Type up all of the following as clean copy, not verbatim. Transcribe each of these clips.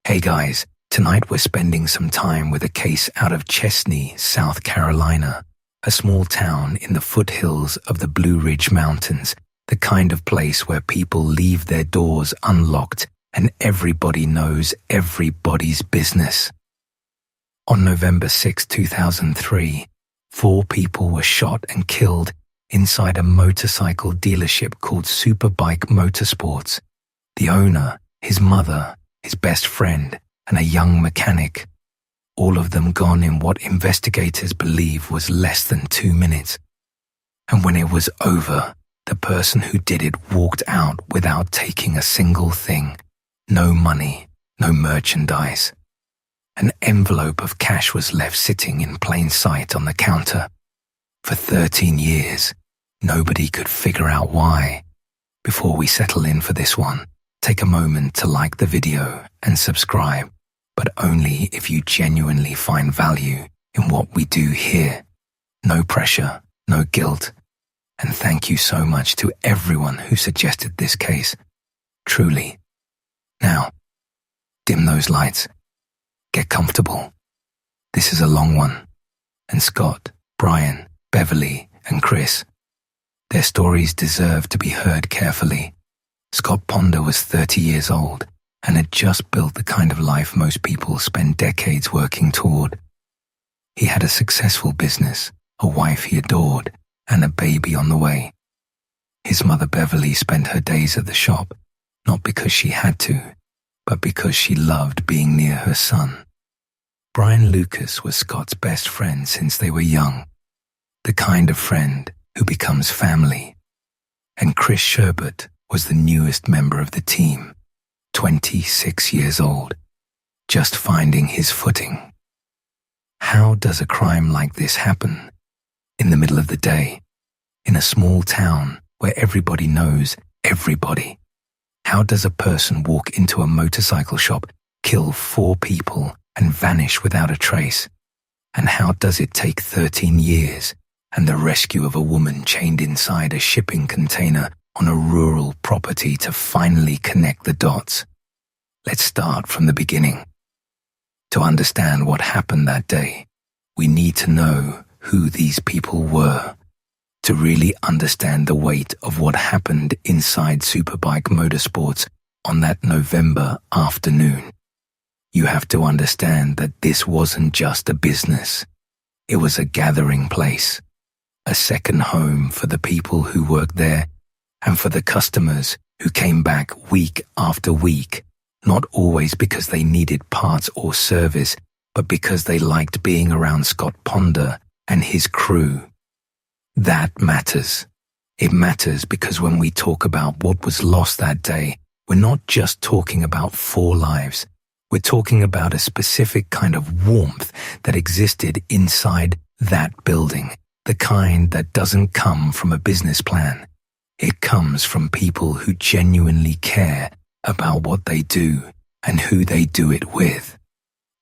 Hey guys, tonight we're spending some time with a case out of Chesnee, South Carolina, a small town in the foothills of the Blue Ridge Mountains, the kind of place where people leave their doors unlocked and everybody knows everybody's business. On November 6, 2003, 4 people were shot and killed inside a motorcycle dealership called Superbike Motorsports. The owner, his mother, his best friend, and a young mechanic, all of them gone in what investigators believe was less than 2 minutes. And when it was over, the person who did it walked out without taking a single thing. No money, no merchandise. An envelope of cash was left sitting in plain sight on the counter. For 13 years, nobody could figure out why. Before we settle in for this one, take a moment to like the video and subscribe, but only if you genuinely find value in what we do here. No pressure, no guilt. And thank you so much to everyone who suggested this case. Truly. Now, dim those lights. Get comfortable. This is a long one. And Scott, Brian, Beverly, and Chris, their stories deserve to be heard carefully. Scott Ponder was 30 years old and had just built the kind of life most people spend decades working toward. He had a successful business, a wife he adored, and a baby on the way. His mother Beverly spent her days at the shop, not because she had to, but because she loved being near her son. Brian Lucas was Scott's best friend since they were young, the kind of friend who becomes family. And Chris Sherbert was the newest member of the team, 26 years old, just finding his footing. How does a crime like this happen? In the middle of the day, in a small town where everybody knows everybody. How does a person walk into a motorcycle shop, kill 4 people, and vanish without a trace? And how does it take 13 years and the rescue of a woman chained inside a shipping container on a rural property to finally connect the dots? Let's start from the beginning. To understand what happened that day, we need to know who these people were. To really understand the weight of what happened inside Superbike Motorsports on that November afternoon, you have to understand that this wasn't just a business. It was a gathering place, a second home for the people who worked there and for the customers who came back week after week, not always because they needed parts or service, but because they liked being around Scott Ponder and his crew. That matters. It matters because when we talk about what was lost that day, we're not just talking about 4 lives. We're talking about a specific kind of warmth that existed inside that building, the kind that doesn't come from a business plan. It comes from people who genuinely care about what they do and who they do it with.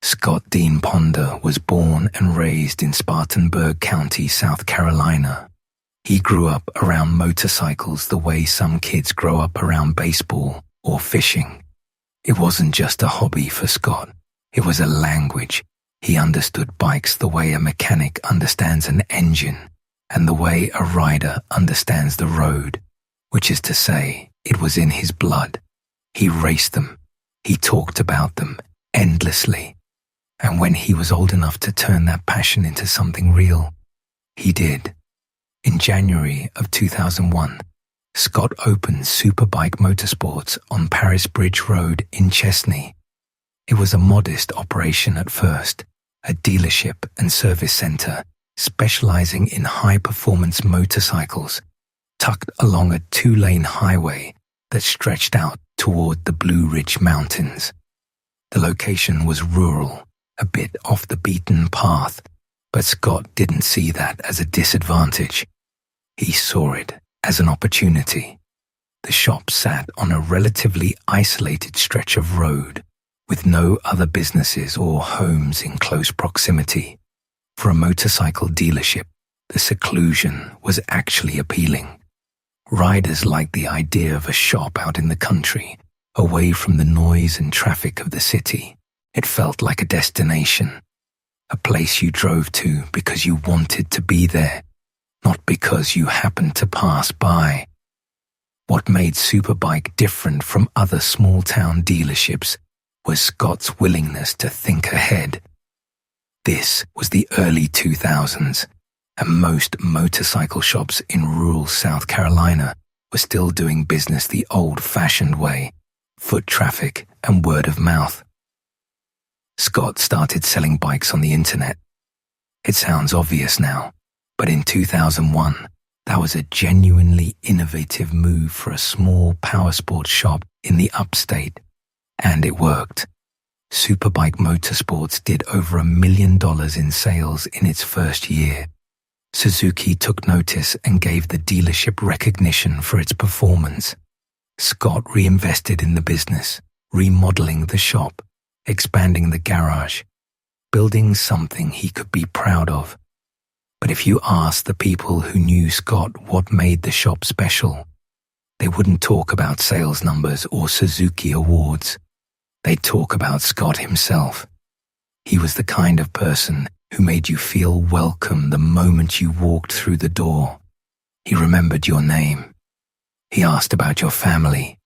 Scott Dean Ponder was born and raised in Spartanburg County, South Carolina. He grew up around motorcycles the way some kids grow up around baseball or fishing. It wasn't just a hobby for Scott. It was a language. He understood bikes the way a mechanic understands an engine and the way a rider understands the road, which is to say, it was in his blood. He raced them. He talked about them endlessly. And when he was old enough to turn that passion into something real, he did. In January of 2001, Scott opened Superbike Motorsports on Paris Bridge Road in Chesnee. It was a modest operation at first, a dealership and service center specializing in high-performance motorcycles, tucked along a 2-lane highway that stretched out toward the Blue Ridge Mountains. The location was rural, a bit off the beaten path, but Scott didn't see that as a disadvantage. He saw it as an opportunity. The shop sat on a relatively isolated stretch of road, with no other businesses or homes in close proximity. For a motorcycle dealership, the seclusion was actually appealing. Riders liked the idea of a shop out in the country, away from the noise and traffic of the city. It felt like a destination, a place you drove to because you wanted to be there, not because you happened to pass by. What made Superbike different from other small-town dealerships was Scott's willingness to think ahead. This was the early 2000s, and most motorcycle shops in rural South Carolina were still doing business the old-fashioned way, foot traffic and word of mouth. Scott started selling bikes on the internet. It sounds obvious now, but in 2001, that was a genuinely innovative move for a small powersports shop in the upstate, and it worked. Superbike Motorsports did over $1 million in sales in its first year. Suzuki took notice and gave the dealership recognition for its performance. Scott reinvested in the business, remodeling the shop, expanding the garage, building something he could be proud of. But if you asked the people who knew Scott what made the shop special, they wouldn't talk about sales numbers or Suzuki awards. They'd talk about Scott himself. He was the kind of person who made you feel welcome the moment you walked through the door. He remembered your name. He asked about your family.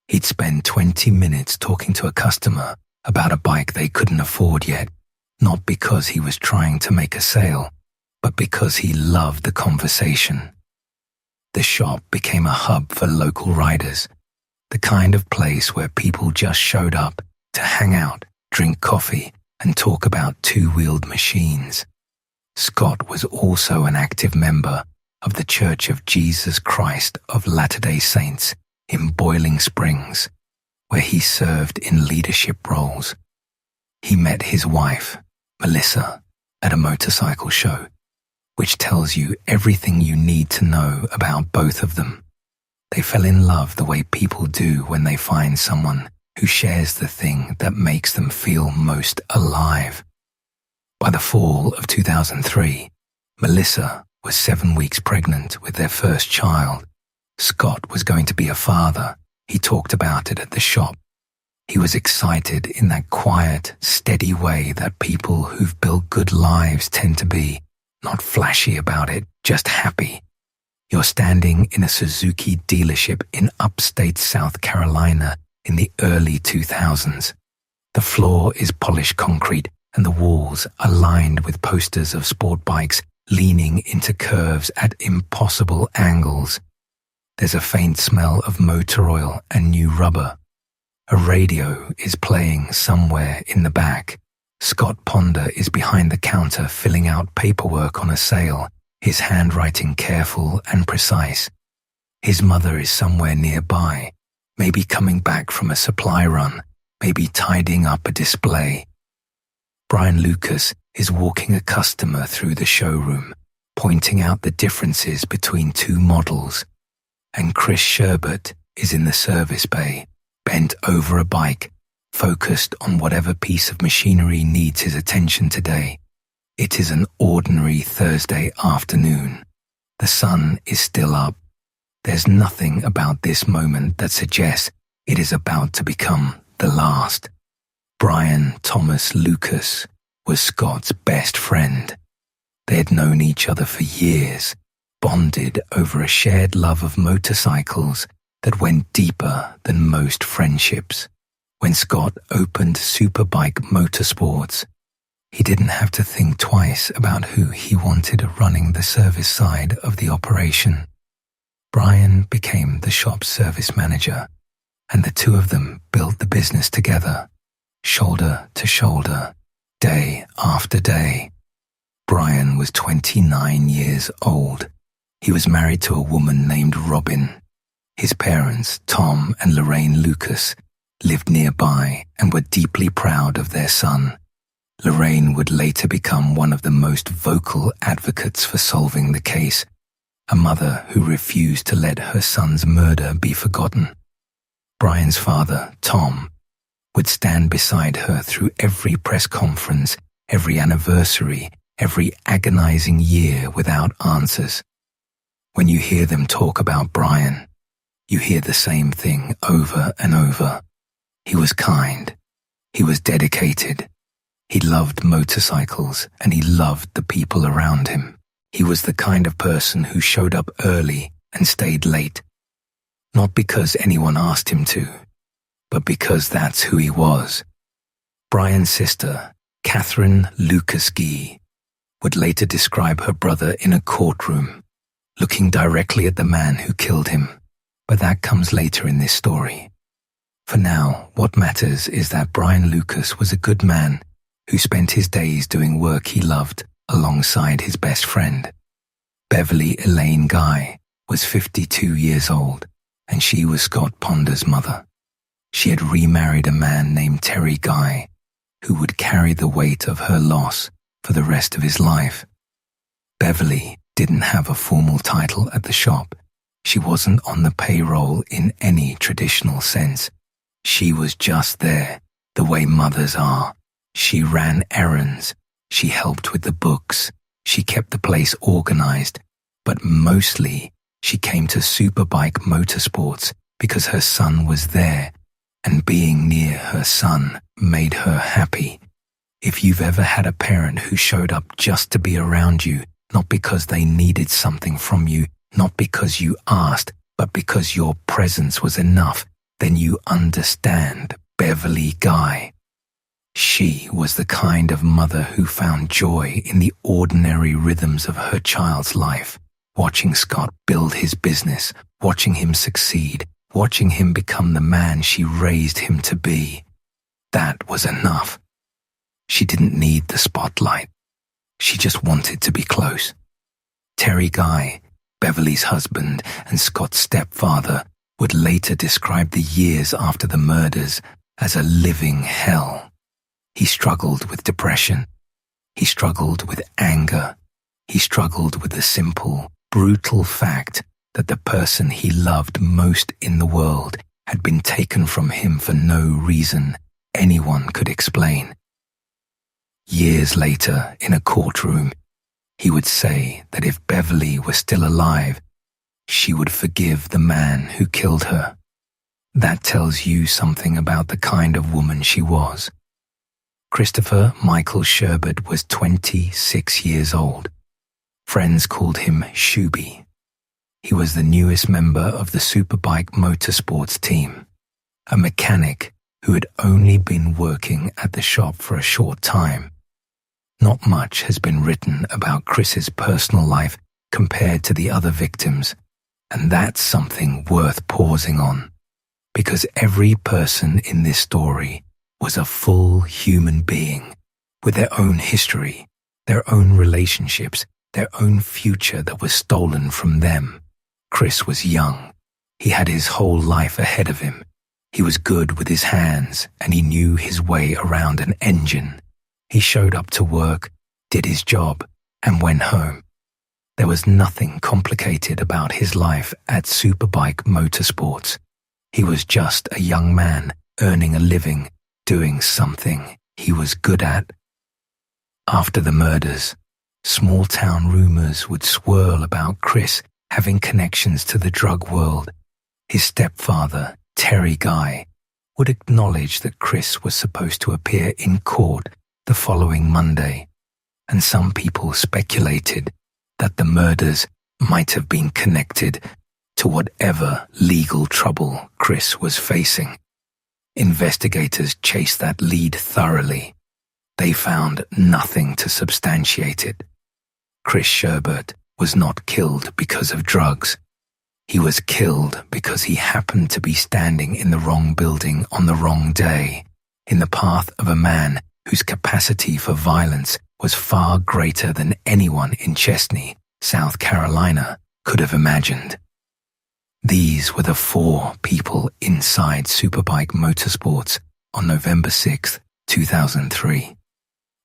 He'd spend 20 minutes talking to a customer about a bike they couldn't afford yet, not because he was trying to make a sale, but because he loved the conversation. The shop became a hub for local riders, the kind of place where people just showed up to hang out, drink coffee, and talk about two-wheeled machines. Scott was also an active member of the Church of Jesus Christ of Latter-day Saints in Boiling Springs, where he served in leadership roles. He met his wife, Melissa, at a motorcycle show, which tells you everything you need to know about both of them. They fell in love the way people do when they find someone who shares the thing that makes them feel most alive. By the fall of 2003, Melissa was 7 weeks pregnant with their first child. Scott was going to be a father. He talked about it at the shop. He was excited in that quiet, steady way that people who've built good lives tend to be, not flashy about it, just happy. You're standing in a Suzuki dealership in upstate South Carolina in the early 2000s. The floor is polished concrete and the walls are lined with posters of sport bikes leaning into curves at impossible angles. There's a faint smell of motor oil and new rubber. A radio is playing somewhere in the back. Scott Ponder is behind the counter filling out paperwork on a sale, his handwriting careful and precise. His mother is somewhere nearby, maybe coming back from a supply run, maybe tidying up a display. Brian Lucas is walking a customer through the showroom, pointing out the differences between two models. And Chris Sherbert is in the service bay, bent over a bike, focused on whatever piece of machinery needs his attention today. It is an ordinary Thursday afternoon. The sun is still up. There's nothing about this moment that suggests it is about to become the last. Brian Thomas Lucas was Scott's best friend. They had known each other for years, bonded over a shared love of motorcycles that went deeper than most friendships. When Scott opened Superbike Motorsports, he didn't have to think twice about who he wanted running the service side of the operation. Brian became the shop's service manager, and the two of them built the business together, shoulder to shoulder, day after day. Brian was 29 years old. He was married to a woman named Robin. His parents, Tom and Lorraine Lucas, lived nearby and were deeply proud of their son. Lorraine would later become one of the most vocal advocates for solving the case, a mother who refused to let her son's murder be forgotten. Brian's father, Tom, would stand beside her through every press conference, every anniversary, every agonizing year without answers. When you hear them talk about Brian, you hear the same thing over and over. He was kind. He was dedicated. He loved motorcycles and he loved the people around him. He was the kind of person who showed up early and stayed late. Not because anyone asked him to, but because that's who he was. Brian's sister, Catherine Lucas Guy, would later describe her brother in a courtroom, looking directly at the man who killed him. But that comes later in this story. For now, what matters is that Brian Lucas was a good man who spent his days doing work he loved alongside his best friend. Beverly Elaine Guy was 52 years old, and she was Scott Ponder's mother. She had remarried a man named Terry Guy, who would carry the weight of her loss for the rest of his life. Beverly didn't have a formal title at the shop. She wasn't on the payroll in any traditional sense. She was just there, the way mothers are. She ran errands. She helped with the books. She kept the place organized. But mostly, she came to Superbike Motorsports because her son was there, and being near her son made her happy. If you've ever had a parent who showed up just to be around you, not because they needed something from you, not because you asked, but because your presence was enough, then you understand Beverly Guy. She was the kind of mother who found joy in the ordinary rhythms of her child's life, watching Scott build his business, watching him succeed, watching him become the man she raised him to be. That was enough. She didn't need the spotlight. She just wanted to be close. Terry Guy, Beverly's husband and Scott's stepfather, would later describe the years after the murders as a living hell. He struggled with depression. He struggled with anger. He struggled with the simple, brutal fact that the person he loved most in the world had been taken from him for no reason anyone could explain. Years later, in a courtroom, he would say that if Beverly were still alive, she would forgive the man who killed her. That tells you something about the kind of woman she was. Christopher Michael Sherbert was 26 years old. Friends called him Shuby. He was the newest member of the Superbike Motorsports team, a mechanic who had only been working at the shop for a short time. Not much has been written about Chris's personal life compared to the other victims, and that's something worth pausing on, because every person in this story was a full human being with their own history, their own relationships, their own future that was stolen from them. Chris was young. He had his whole life ahead of him. He was good with his hands, and he knew his way around an engine. He showed up to work, did his job, and went home. There was nothing complicated about his life at Superbike Motorsports. He was just a young man earning a living, doing something he was good at. After the murders, small-town rumors would swirl about Chris having connections to the drug world. His stepfather, Terry Guy, would acknowledge that Chris was supposed to appear in court the following Monday, and some people speculated that the murders might have been connected to whatever legal trouble Chris was facing. Investigators chased that lead thoroughly. They found nothing to substantiate it. Chris Sherbert was not killed because of drugs. He was killed because he happened to be standing in the wrong building on the wrong day, in the path of a man whose capacity for violence was far greater than anyone in Chesnee, South Carolina, could have imagined. These were the 4 people inside Superbike Motorsports on November 6, 2003.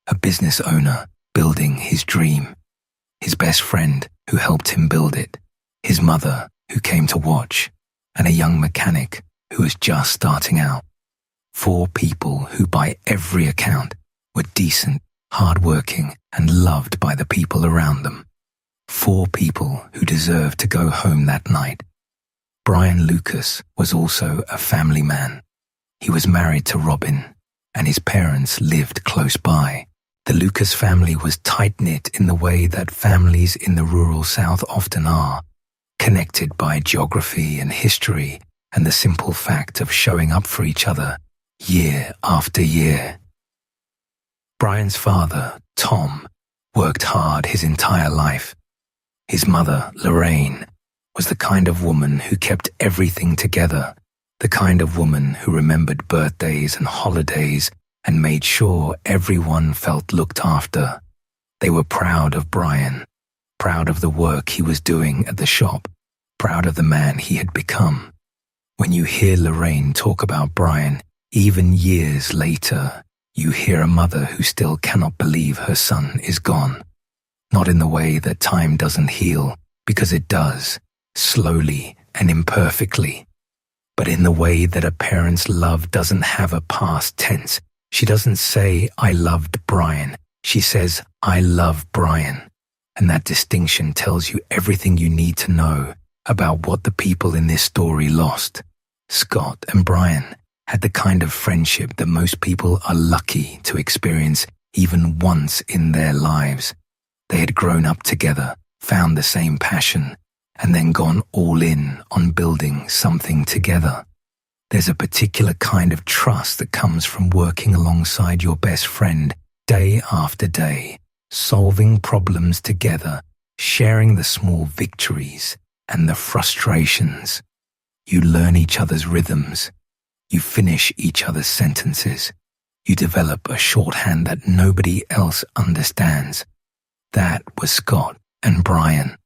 A business owner building his dream, his best friend who helped him build it, his mother who came to watch, and a young mechanic who was just starting out. 4 people who by every account were decent, hard-working, and loved by the people around them. 4 people who deserved to go home that night. Brian Lucas was also a family man. He was married to Robin, and his parents lived close by. The Lucas family was tight-knit in the way that families in the rural South often are, connected by geography and history and the simple fact of showing up for each other year after year. Brian's father, Tom, worked hard his entire life. His mother, Lorraine, was the kind of woman who kept everything together, the kind of woman who remembered birthdays and holidays and made sure everyone felt looked after. They were proud of Brian, proud of the work he was doing at the shop, proud of the man he had become. When you hear Lorraine talk about Brian, even years later, you hear a mother who still cannot believe her son is gone. Not in the way that time doesn't heal, because it does, slowly and imperfectly, but in the way that a parent's love doesn't have a past tense. She doesn't say, "I loved Brian." She says, "I love Brian." And that distinction tells you everything you need to know about what the people in this story lost. Scott and Brian had the kind of friendship that most people are lucky to experience even once in their lives. They had grown up together, found the same passion, and then gone all in on building something together. There's a particular kind of trust that comes from working alongside your best friend day after day, solving problems together, sharing the small victories and the frustrations. You learn each other's rhythms. You finish each other's sentences. You develop a shorthand that nobody else understands. That was Scott and Brian.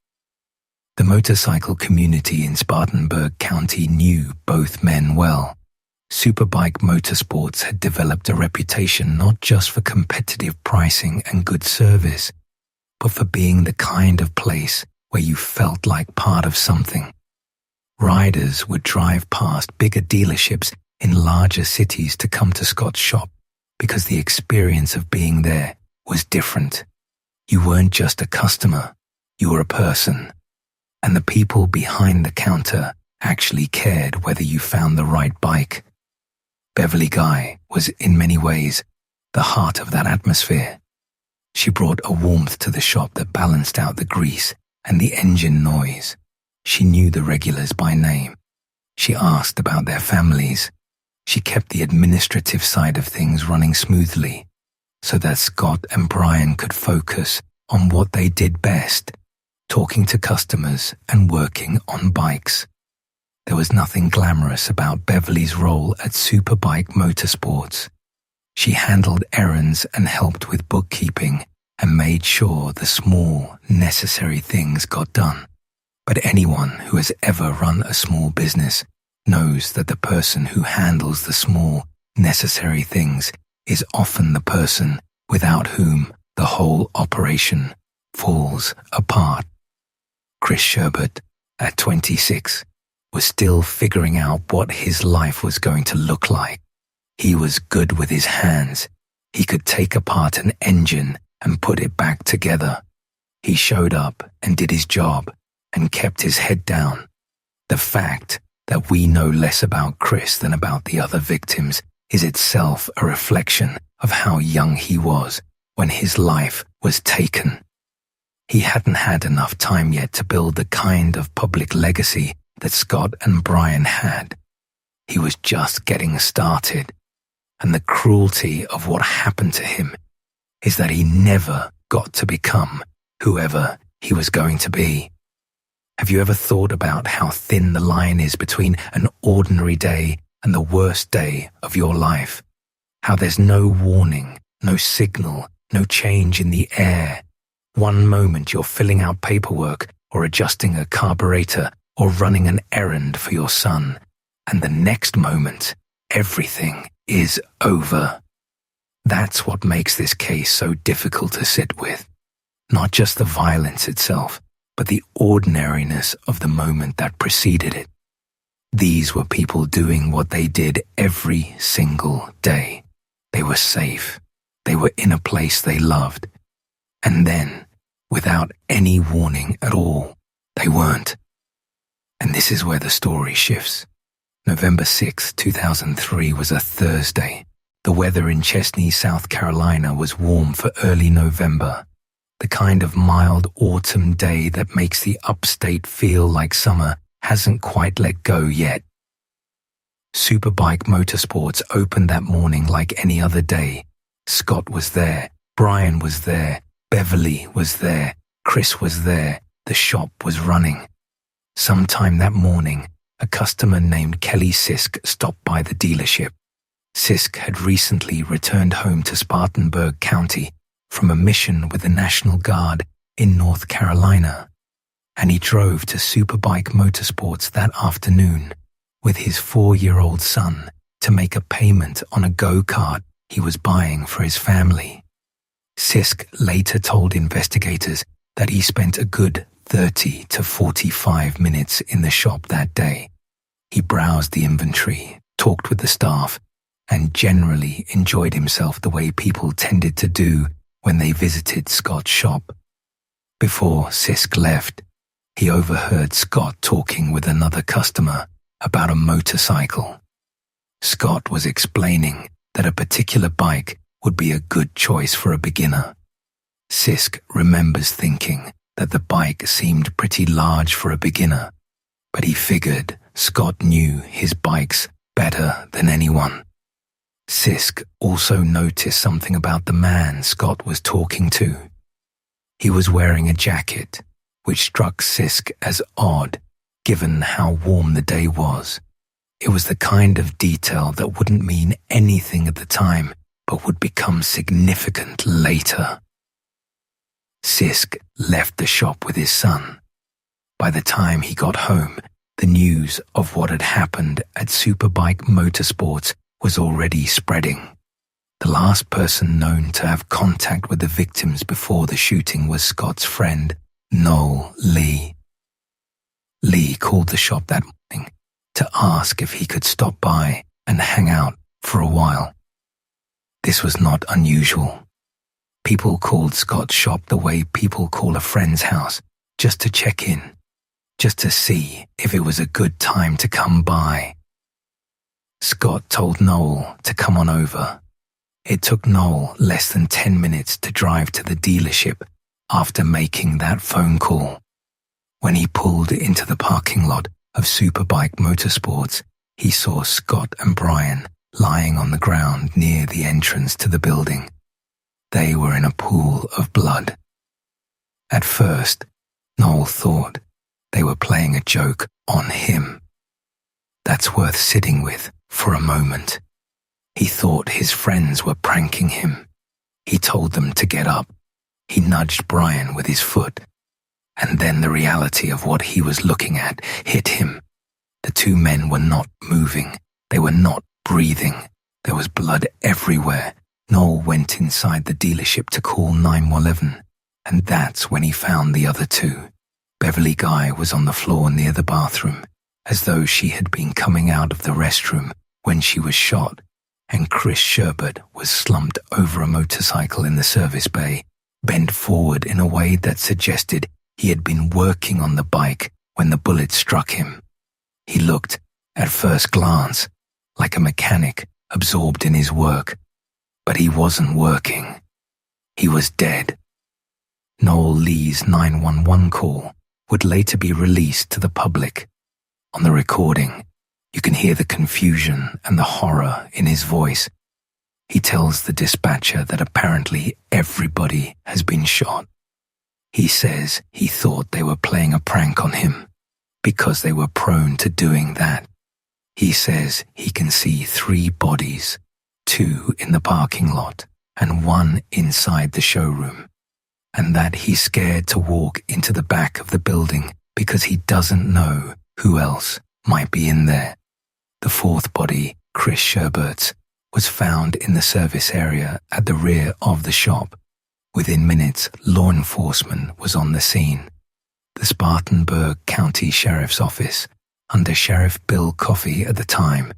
The motorcycle community in Spartanburg County knew both men well. Superbike Motorsports had developed a reputation not just for competitive pricing and good service, but for being the kind of place where you felt like part of something. Riders would drive past bigger dealerships in larger cities to come to Scott's shop because the experience of being there was different. You weren't just a customer, you were a person. And the people behind the counter actually cared whether you found the right bike. Beverly Guy was in many ways the heart of that atmosphere. She brought a warmth to the shop that balanced out the grease and the engine noise. She knew the regulars by name. She asked about their families. She kept the administrative side of things running smoothly so that Scott and Brian could focus on what they did best, talking to customers and working on bikes. There was nothing glamorous about Beverly's role at Superbike Motorsports. She handled errands and helped with bookkeeping and made sure the small, necessary things got done. But anyone who has ever run a small business knows that the person who handles the small, necessary things is often the person without whom the whole operation falls apart. Chris Sherbert, at 26, was still figuring out what his life was going to look like. He was good with his hands. He could take apart an engine and put it back together. He showed up and did his job and kept his head down. The fact that we know less about Chris than about the other victims is itself a reflection of how young he was when his life was taken. He hadn't had enough time yet to build the kind of public legacy that Scott and Brian had. He was just getting started, and the cruelty of what happened to him is that he never got to become whoever he was going to be. Have you ever thought about how thin the line is between an ordinary day and the worst day of your life? How there's no warning, no signal, no change in the air. One moment you're filling out paperwork or adjusting a carburetor or running an errand for your son, and the next moment, everything is over. That's what makes this case so difficult to sit with. Not just the violence itself, but the ordinariness of the moment that preceded it. These were people doing what they did every single day. They were safe. They were in a place they loved. And then, without any warning at all, they weren't. And this is where the story shifts. November 6, 2003 was a Thursday. The weather in Chesnee, South Carolina was warm for early November, the kind of mild autumn day that makes the upstate feel like summer hasn't quite let go yet. Superbike Motorsports opened that morning like any other day. Scott was there, Brian was there, Beverly was there, Chris was there, the shop was running. Sometime that morning, a customer named Kelly Sisk stopped by the dealership. Sisk had recently returned home to Spartanburg County from a mission with the National Guard in North Carolina, and he drove to Superbike Motorsports that afternoon with his 4-year-old son to make a payment on a go-kart he was buying for his family. Sisk later told investigators that he spent a good 30 to 45 minutes in the shop that day. He browsed the inventory, talked with the staff, and generally enjoyed himself the way people tended to do when they visited Scott's shop. Before Sisk left, he overheard Scott talking with another customer about a motorcycle. Scott was explaining that a particular bike would be a good choice for a beginner. Sisk remembers thinking that the bike seemed pretty large for a beginner, but he figured Scott knew his bikes better than anyone. Sisk also noticed something about the man Scott was talking to. He was wearing a jacket, which struck Sisk as odd given how warm the day was. It was the kind of detail that wouldn't mean anything at the time, but would become significant later. Sisk left the shop with his son. By the time he got home, the news of what had happened at Superbike Motorsports was already spreading. The last person known to have contact with the victims before the shooting was Scott's friend, Noel Lee. Lee called the shop that morning to ask if he could stop by and hang out for a while. This was not unusual. People called Scott's shop the way people call a friend's house, just to check in, just to see if it was a good time to come by. Scott told Noel to come on over. It took Noel less than 10 minutes to drive to the dealership after making that phone call. When he pulled into the parking lot of Superbike Motorsports, he saw Scott and Brian lying on the ground near the entrance to the building. They were in a pool of blood. At first, Noel thought they were playing a joke on him. That's worth sitting with for a moment. He thought his friends were pranking him. He told them to get up. He nudged Brian with his foot. And then the reality of what he was looking at hit him. The two men were not moving. They were not breathing. There was blood everywhere. Noel went inside the dealership to call 911, and that's when he found the other two. Beverly Guy was on the floor near the bathroom, as though she had been coming out of the restroom when she was shot, and Chris Sherbert was slumped over a motorcycle in the service bay, bent forward in a way that suggested he had been working on the bike when the bullet struck him. He looked, at first glance, like a mechanic absorbed in his work, but he wasn't working. He was dead. Noel Lee's 911 call would later be released to the public. On the recording, you can hear the confusion and the horror in his voice. He tells the dispatcher that apparently everybody has been shot. He says he thought they were playing a prank on him because they were prone to doing that. He says he can see 3 bodies, 2 in the parking lot and 1 inside the showroom, and that he's scared to walk into the back of the building because he doesn't know who else might be in there. The 4th body, Chris Sherbert's, was found in the service area at the rear of the shop. Within minutes, law enforcement was on the scene. The Spartanburg County Sheriff's Office, under Sheriff Bill Coffey at the time,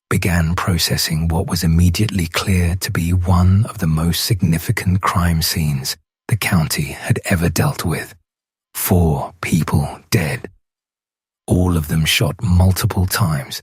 began processing what was immediately clear to be one of the most significant crime scenes the county had ever dealt with. 4 people dead. All of them shot multiple times.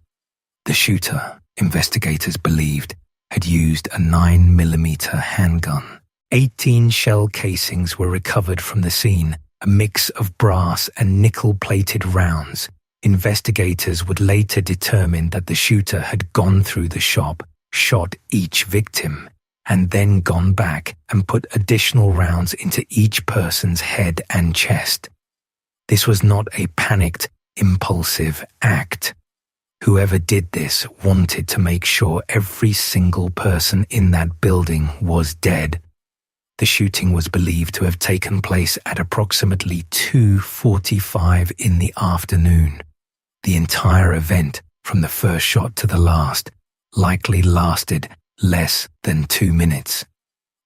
The shooter, investigators believed, had used a 9mm handgun. 18 shell casings were recovered from the scene, a mix of brass and nickel-plated rounds. Investigators would later determine that the shooter had gone through the shop, shot each victim, and then gone back and put additional rounds into each person's head and chest. This was not a panicked, impulsive act. Whoever did this wanted to make sure every single person in that building was dead. The shooting was believed to have taken place at approximately 2:45 in the afternoon. The entire event, from the first shot to the last, likely lasted less than 2 minutes.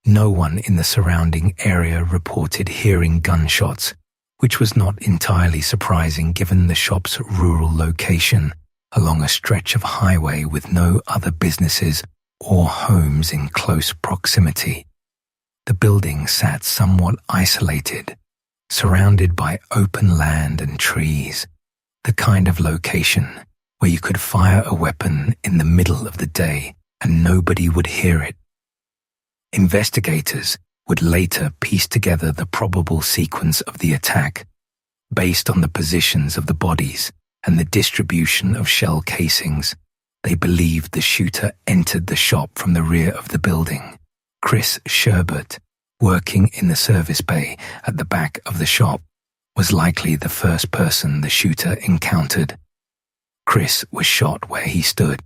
No one in the surrounding area reported hearing gunshots, which was not entirely surprising given the shop's rural location along a stretch of highway with no other businesses or homes in close proximity. The building sat somewhat isolated, surrounded by open land and trees, the kind of location where you could fire a weapon in the middle of the day and nobody would hear it. Investigators would later piece together the probable sequence of the attack based on the positions of the bodies and the distribution of shell casings. They believed the shooter entered the shop from the rear of the building. Chris Sherbert, working in the service bay at the back of the shop, was likely the first person the shooter encountered. Chris was shot where he stood,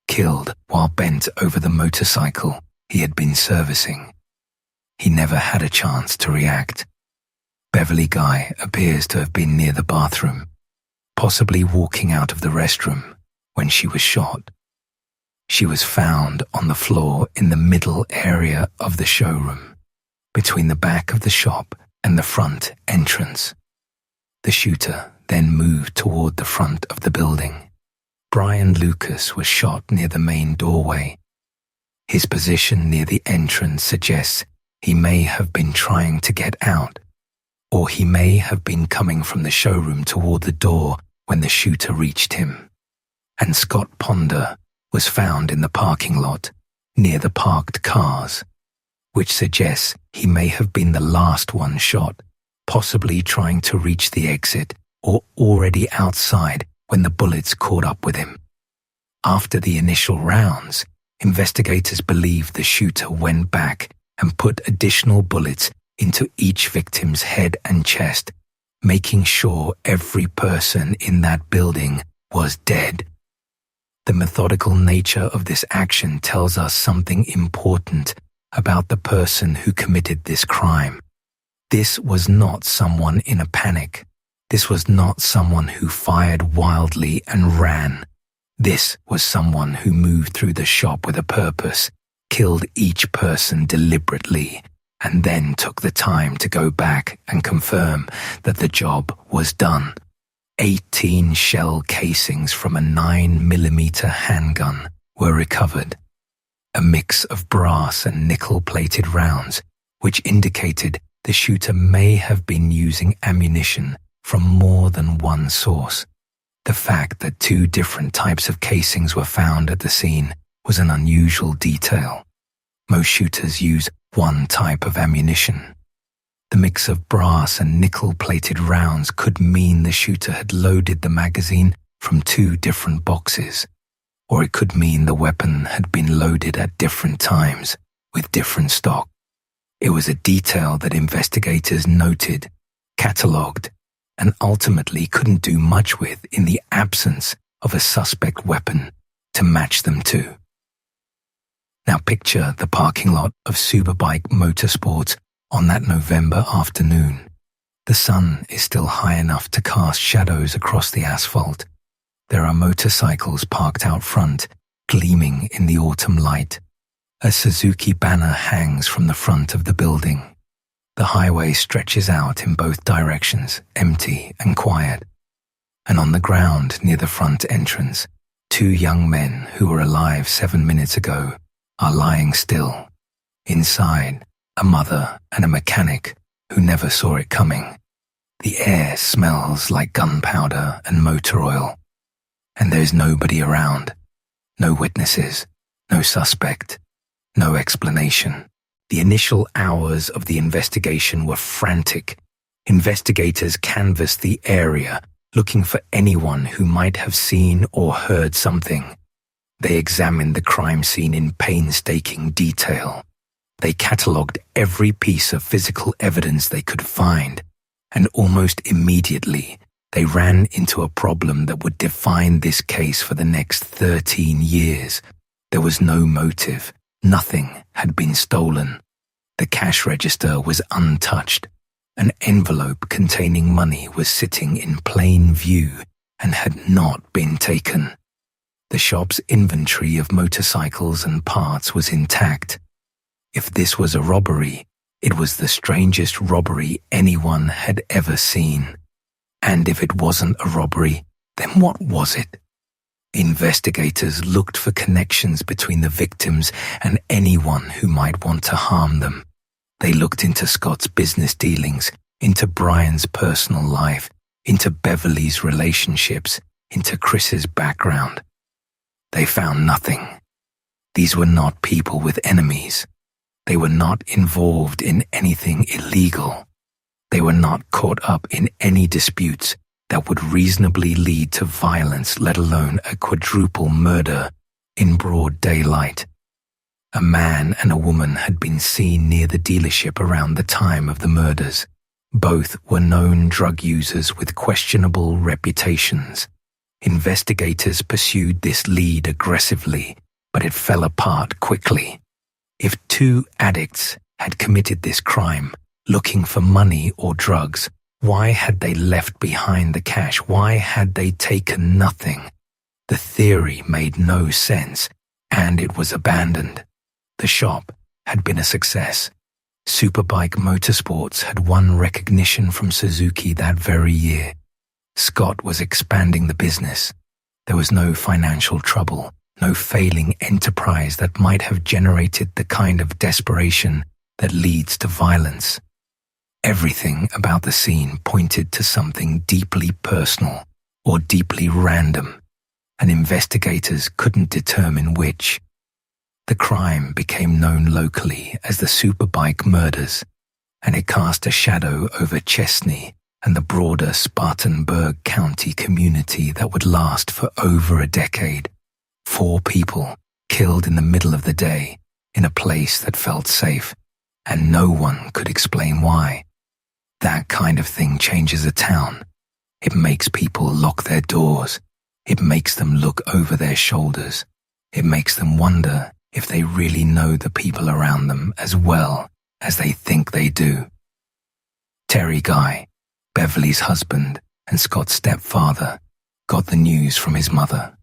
killed while bent over the motorcycle he had been servicing. He never had a chance to react. Beverly Guy appears to have been near the bathroom, possibly walking out of the restroom when she was shot. She was found on the floor in the middle area of the showroom, between the back of the shop and the front entrance. The shooter then moved toward the front of the building. Brian Lucas was shot near the main doorway. His position near the entrance suggests he may have been trying to get out, or he may have been coming from the showroom toward the door when the shooter reached him. And Scott Ponder was found in the parking lot near the parked cars, which suggests he may have been the last one shot, possibly trying to reach the exit or already outside when the bullets caught up with him. After the initial rounds, investigators believe the shooter went back and put additional bullets into each victim's head and chest, making sure every person in that building was dead. The methodical nature of this action tells us something important about the person who committed this crime. This was not someone in a panic. This was not someone who fired wildly and ran. This was someone who moved through the shop with a purpose, killed each person deliberately, and then took the time to go back and confirm that the job was done. 18 shell casings from a 9mm handgun were recovered, a mix of brass and nickel-plated rounds, which indicated the shooter may have been using ammunition from more than one source. The fact that 2 different types of casings were found at the scene was an unusual detail. Most shooters use one type of ammunition. The mix of brass and nickel-plated rounds could mean the shooter had loaded the magazine from 2 different boxes, or it could mean the weapon had been loaded at different times with different stock. It was a detail that investigators noted, catalogued, and ultimately couldn't do much with in the absence of a suspect weapon to match them to. Now picture the parking lot of Superbike Motorsports on that November afternoon. The sun is still high enough to cast shadows across the asphalt. There are motorcycles parked out front, gleaming in the autumn light. A Suzuki banner hangs from the front of the building. The highway stretches out in both directions, empty and quiet. And on the ground near the front entrance, 2 young men who were alive 7 minutes ago are lying still. Inside, a mother and a mechanic who never saw it coming. The air smells like gunpowder and motor oil, and there's nobody around. No witnesses, no suspect, no explanation. The initial hours of the investigation were frantic. Investigators canvassed the area, looking for anyone who might have seen or heard something. They examined the crime scene in painstaking detail. They catalogued every piece of physical evidence they could find, and almost immediately, they ran into a problem that would define this case for the next 13 years. There was no motive. Nothing had been stolen. The cash register was untouched. An envelope containing money was sitting in plain view and had not been taken. The shop's inventory of motorcycles and parts was intact. If this was a robbery, it was the strangest robbery anyone had ever seen. And if it wasn't a robbery, then what was it? Investigators looked for connections between the victims and anyone who might want to harm them. They looked into Scott's business dealings, into Brian's personal life, into Beverly's relationships, into Chris's background. They found nothing. These were not people with enemies. They were not involved in anything illegal. They were not caught up in any disputes that would reasonably lead to violence, let alone a quadruple murder in broad daylight. A man and a woman had been seen near the dealership around the time of the murders. Both were known drug users with questionable reputations. Investigators pursued this lead aggressively, but it fell apart quickly. If two addicts had committed this crime, looking for money or drugs, why had they left behind the cash? Why had they taken nothing? The theory made no sense, and it was abandoned. The shop had been a success. Superbike Motorsports had won recognition from Suzuki that very year. Scott was expanding the business. There was no financial trouble, no failing enterprise that might have generated the kind of desperation that leads to violence. Everything about the scene pointed to something deeply personal or deeply random, and investigators couldn't determine which. The crime became known locally as the Superbike murders, and it cast a shadow over Chesnee and the broader Spartanburg County community that would last for over a decade. 4 people killed in the middle of the day in a place that felt safe, and no one could explain why. That kind of thing changes a town. It makes people lock their doors. It makes them look over their shoulders. It makes them wonder if they really know the people around them as well as they think they do. Terry Guy, Beverly's husband and Scott's stepfather, got the news from his mother.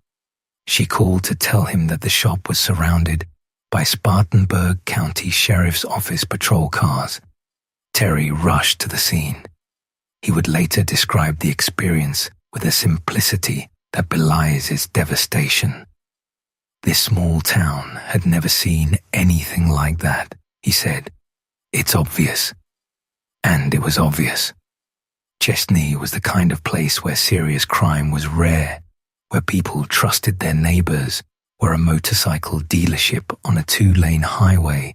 She called to tell him that the shop was surrounded by Spartanburg County Sheriff's Office patrol cars. Terry rushed to the scene. He would later describe the experience with a simplicity that belies its devastation. This small town had never seen anything like that, he said. It's obvious. And it was obvious. Chesnee was the kind of place where serious crime was rare, where people trusted their neighbors, where a motorcycle dealership on a 2-lane highway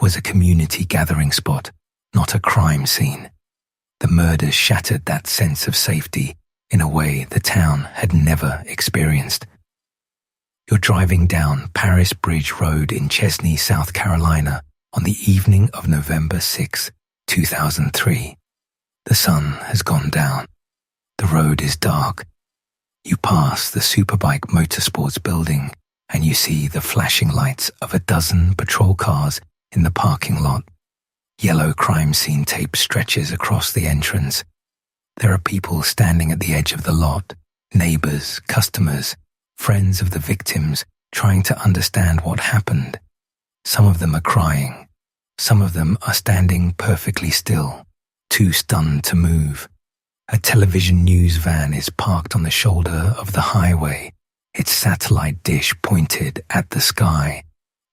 was a community gathering spot, not a crime scene. The murders shattered that sense of safety in a way the town had never experienced. You're driving down Paris Bridge Road in Chesnee, South Carolina, on the evening of November 6, 2003. The sun has gone down. The road is dark. You pass the Superbike Motorsports building and you see the flashing lights of a dozen patrol cars in the parking lot. Yellow crime scene tape stretches across the entrance. There are people standing at the edge of the lot, neighbors, customers, friends of the victims, trying to understand what happened. Some of them are crying. Some of them are standing perfectly still, too stunned to move. A television news van is parked on the shoulder of the highway, its satellite dish pointed at the sky.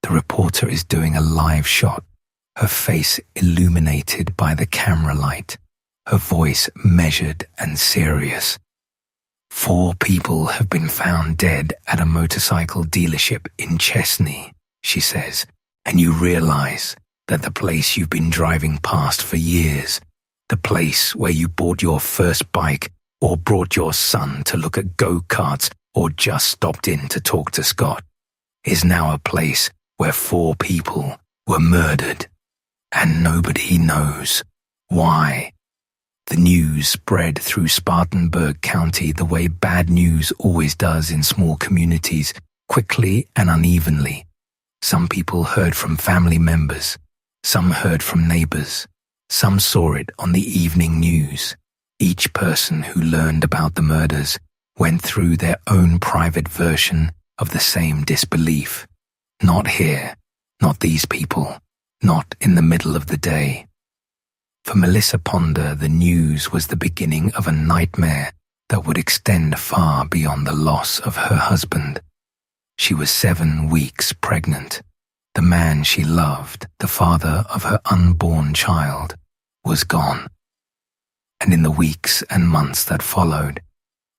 The reporter is doing a live shot, her face illuminated by the camera light, her voice measured and serious. 4 people have been found dead at a motorcycle dealership in Chesnee, she says, and you realize that the place you've been driving past for years, the place where you bought your first bike or brought your son to look at go-karts or just stopped in to talk to Scott, is now a place where 4 people were murdered, and nobody knows why. The news spread through Spartanburg County the way bad news always does in small communities, quickly and unevenly. Some people heard from family members, some heard from neighbors, some saw it on the evening news. Each person who learned about the murders went through their own private version of the same disbelief. Not here, not these people, not in the middle of the day. For Melissa Ponder, the news was the beginning of a nightmare that would extend far beyond the loss of her husband. She was 7 weeks pregnant. The man she loved, the father of her unborn child, was gone. And in the weeks and months that followed,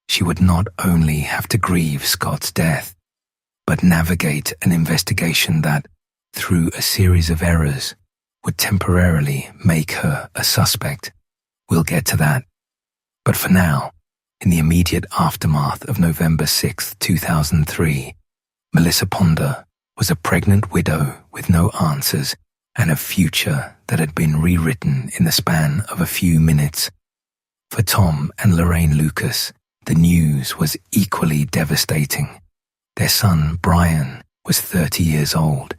she would not only have to grieve Scott's death, but navigate an investigation that, through a series of errors, would temporarily make her a suspect. We'll get to that. But for now, in the immediate aftermath of November 6, 2003, Melissa Ponder was a pregnant widow with no answers and a future that had been rewritten in the span of a few minutes. For Tom and Lorraine Lucas, the news was equally devastating. Their son, Brian, was 30 years old.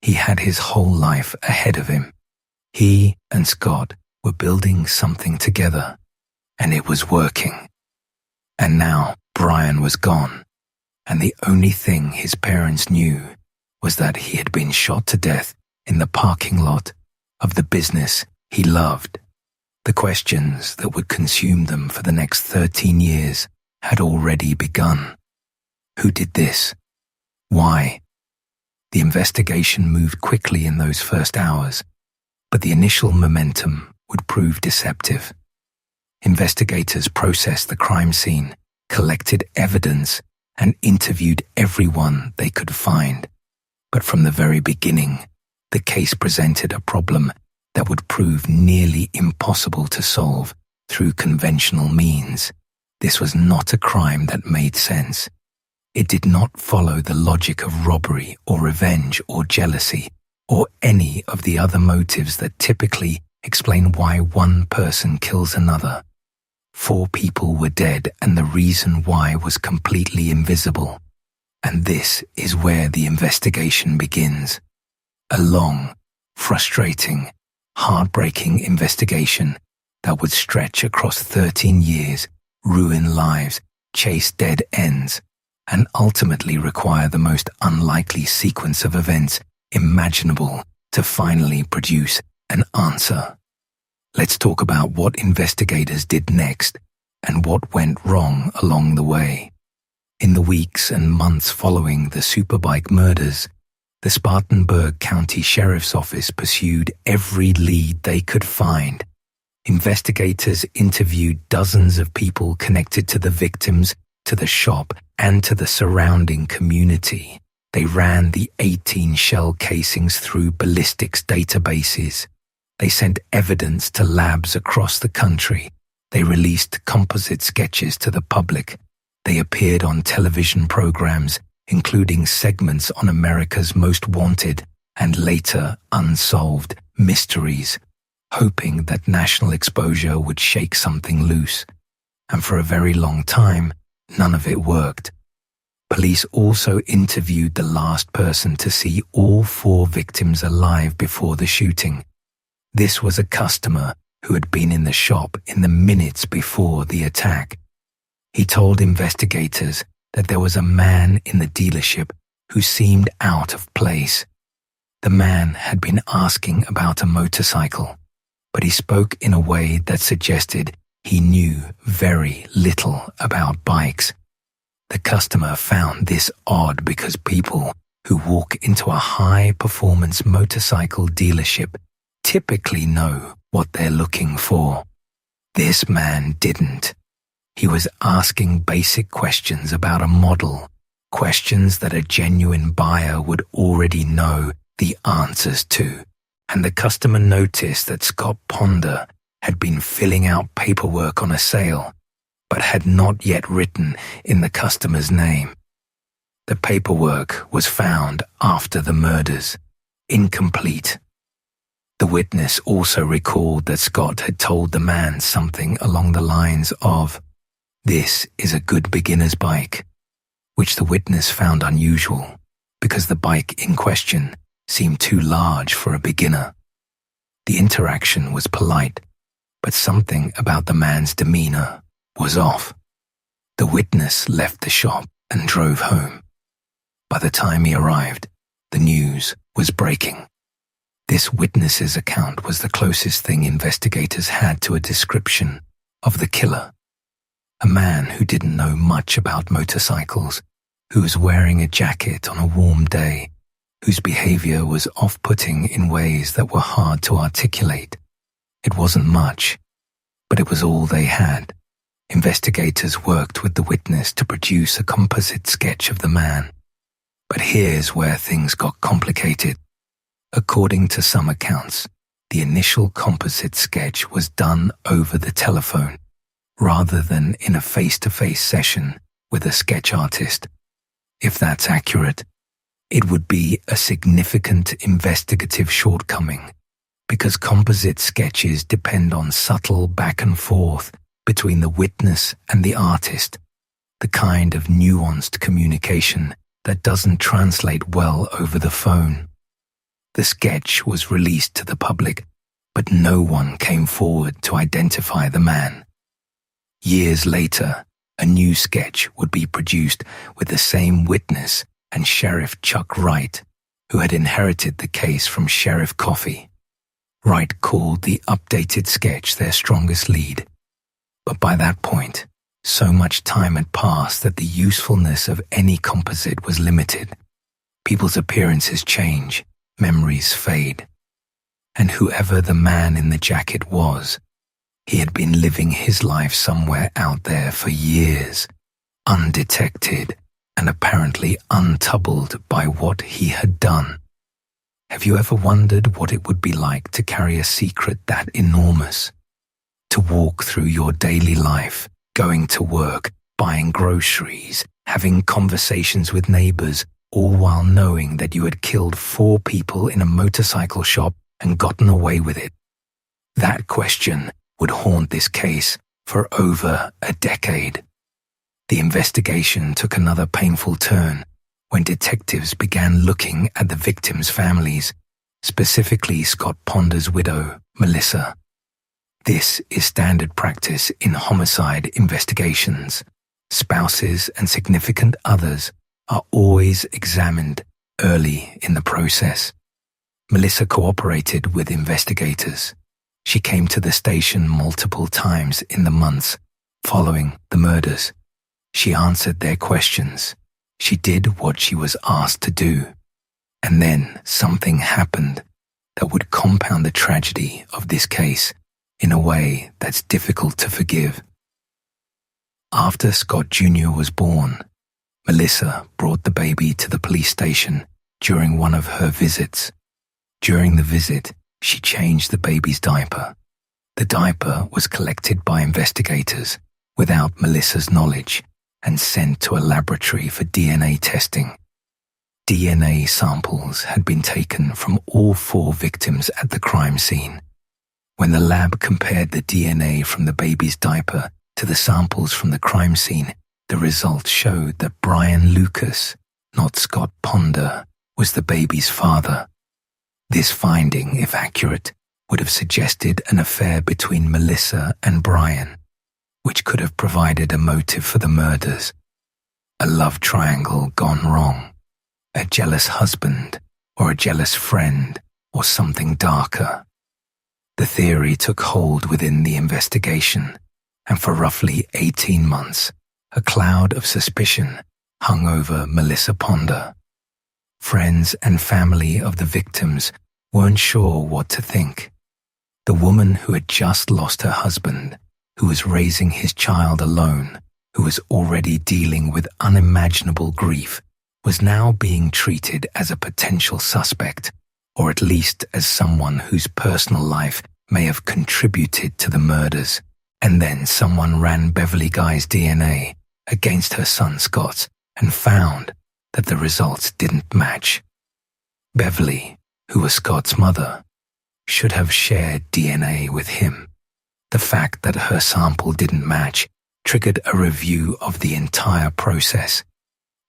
He had his whole life ahead of him. He and Scott were building something together, and it was working. And now Brian was gone, and the only thing his parents knew was that he had been shot to death in the parking lot of the business he loved. The questions that would consume them for the next 13 years had already begun. Who did this? Why? The investigation moved quickly in those first hours, but the initial momentum would prove deceptive. Investigators processed the crime scene, collected evidence, and interviewed everyone they could find. But from the very beginning, the case presented a problem that would prove nearly impossible to solve through conventional means. This was not a crime that made sense. It did not follow the logic of robbery or revenge or jealousy or any of the other motives that typically explain why one person kills another. 4 people were dead and the reason why was completely invisible. And this is where the investigation begins. A long, frustrating, heartbreaking investigation that would stretch across 13 years, ruin lives, chase dead ends, and ultimately require the most unlikely sequence of events imaginable to finally produce an answer. Let's talk about what investigators did next and what went wrong along the way. In the weeks and months following the Superbike murders, the Spartanburg County Sheriff's Office pursued every lead they could find. Investigators interviewed dozens of people connected to the victims, to the shop, and to the surrounding community. They ran the 18 shell casings through ballistics databases. They sent evidence to labs across the country. They released composite sketches to the public. They appeared on television programs, including segments on America's Most Wanted and later Unsolved Mysteries, hoping that national exposure would shake something loose. And for a very long time, none of it worked. Police also interviewed the last person to see all 4 victims alive before the shooting. This was a customer who had been in the shop in the minutes before the attack. He told investigators that there was a man in the dealership who seemed out of place. The man had been asking about a motorcycle, but he spoke in a way that suggested he knew very little about bikes. The customer found this odd because people who walk into a high-performance motorcycle dealership typically know what they're looking for. This man didn't. He was asking basic questions about a model, questions that a genuine buyer would already know the answers to, and the customer noticed that Scott Ponder had been filling out paperwork on a sale, but had not yet written in the customer's name. The paperwork was found after the murders, incomplete. The witness also recalled that Scott had told the man something along the lines of, "This is a good beginner's bike," which the witness found unusual because the bike in question seemed too large for a beginner. The interaction was polite, but something about the man's demeanor was off. The witness left the shop and drove home. By the time he arrived, the news was breaking. This witness's account was the closest thing investigators had to a description of the killer. A man who didn't know much about motorcycles, who was wearing a jacket on a warm day, whose behavior was off-putting in ways that were hard to articulate. It wasn't much, but it was all they had. Investigators worked with the witness to produce a composite sketch of the man. But here's where things got complicated. According to some accounts, the initial composite sketch was done over the telephone, rather than in a face-to-face session with a sketch artist. If that's accurate, it would be a significant investigative shortcoming, because composite sketches depend on subtle back and forth between the witness and the artist, the kind of nuanced communication that doesn't translate well over the phone. The sketch was released to the public, but no one came forward to identify the man. Years later, a new sketch would be produced with the same witness and Sheriff Chuck Wright, who had inherited the case from Sheriff Coffey. Wright called the updated sketch their strongest lead. But by that point, so much time had passed that the usefulness of any composite was limited. People's appearances change, memories fade. And whoever the man in the jacket was, he had been living his life somewhere out there for years, undetected and apparently untroubled by what he had done. Have you ever wondered what it would be like to carry a secret that enormous? To walk through your daily life, going to work, buying groceries, having conversations with neighbors, all while knowing that you had killed 4 people in a motorcycle shop and gotten away with it. That question would haunt this case for over a decade. The investigation took another painful turn when detectives began looking at the victims' families, specifically Scott Ponder's widow, Melissa. This is standard practice in homicide investigations. Spouses and significant others are always examined early in the process. Melissa cooperated with investigators. She came to the station multiple times in the months following the murders. She answered their questions. She did what she was asked to do. And then something happened that would compound the tragedy of this case in a way that's difficult to forgive. After Scott Jr. was born, Melissa brought the baby to the police station during one of her visits. During the visit, she changed the baby's diaper. The diaper was collected by investigators without Melissa's knowledge and sent to a laboratory for DNA testing. DNA samples had been taken from all 4 victims at the crime scene. When the lab compared the DNA from the baby's diaper to the samples from the crime scene, the results showed that Brian Lucas, not Scott Ponder, was the baby's father. This finding, if accurate, would have suggested an affair between Melissa and Brian, which could have provided a motive for the murders. A love triangle gone wrong, a jealous husband, or a jealous friend, or something darker. The theory took hold within the investigation, and for roughly 18 months, a cloud of suspicion hung over Melissa Ponder. Friends and family of the victims weren't sure what to think. The woman who had just lost her husband who was raising his child alone, who was already dealing with unimaginable grief, was now being treated as a potential suspect, or at least as someone whose personal life may have contributed to the murders. And then someone ran Beverly Guy's DNA against her son Scott's and found that the results didn't match. Beverly, who was Scott's mother, should have shared DNA with him. The fact that her sample didn't match triggered a review of the entire process,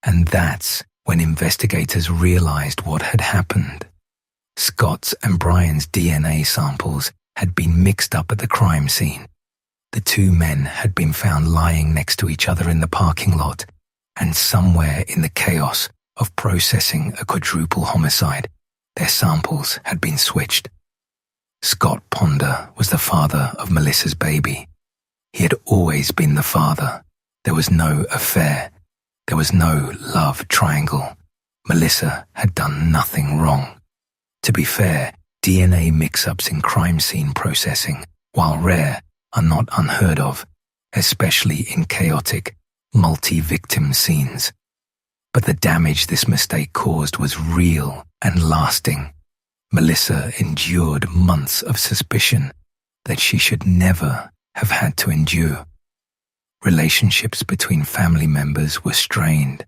and that's when investigators realized what had happened. Scott's and Brian's DNA samples had been mixed up at the crime scene. The two men had been found lying next to each other in the parking lot, and somewhere in the chaos of processing a quadruple homicide, their samples had been switched. Scott Ponder was the father of Melissa's baby. He had always been the father. There was no affair. There was no love triangle. Melissa had done nothing wrong. To be fair, DNA mix-ups in crime scene processing, while rare, are not unheard of, especially in chaotic, multi-victim scenes. But the damage this mistake caused was real and lasting. Melissa endured months of suspicion that she should never have had to endure. Relationships between family members were strained,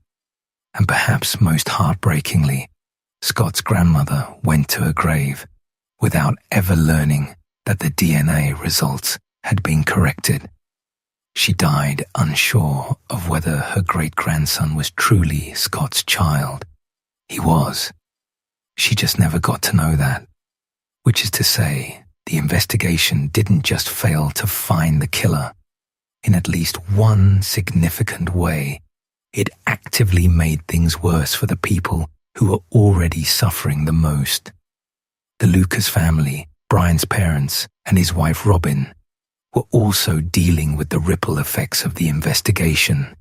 and perhaps most heartbreakingly, Scott's grandmother went to her grave without ever learning that the DNA results had been corrected. She died unsure of whether her great-grandson was truly Scott's child. He was. She just never got to know that. Which is to say, the investigation didn't just fail to find the killer. In at least one significant way, it actively made things worse for the people who were already suffering the most. The Lucas family, Brian's parents, and his wife Robin were also dealing with the ripple effects of the investigation.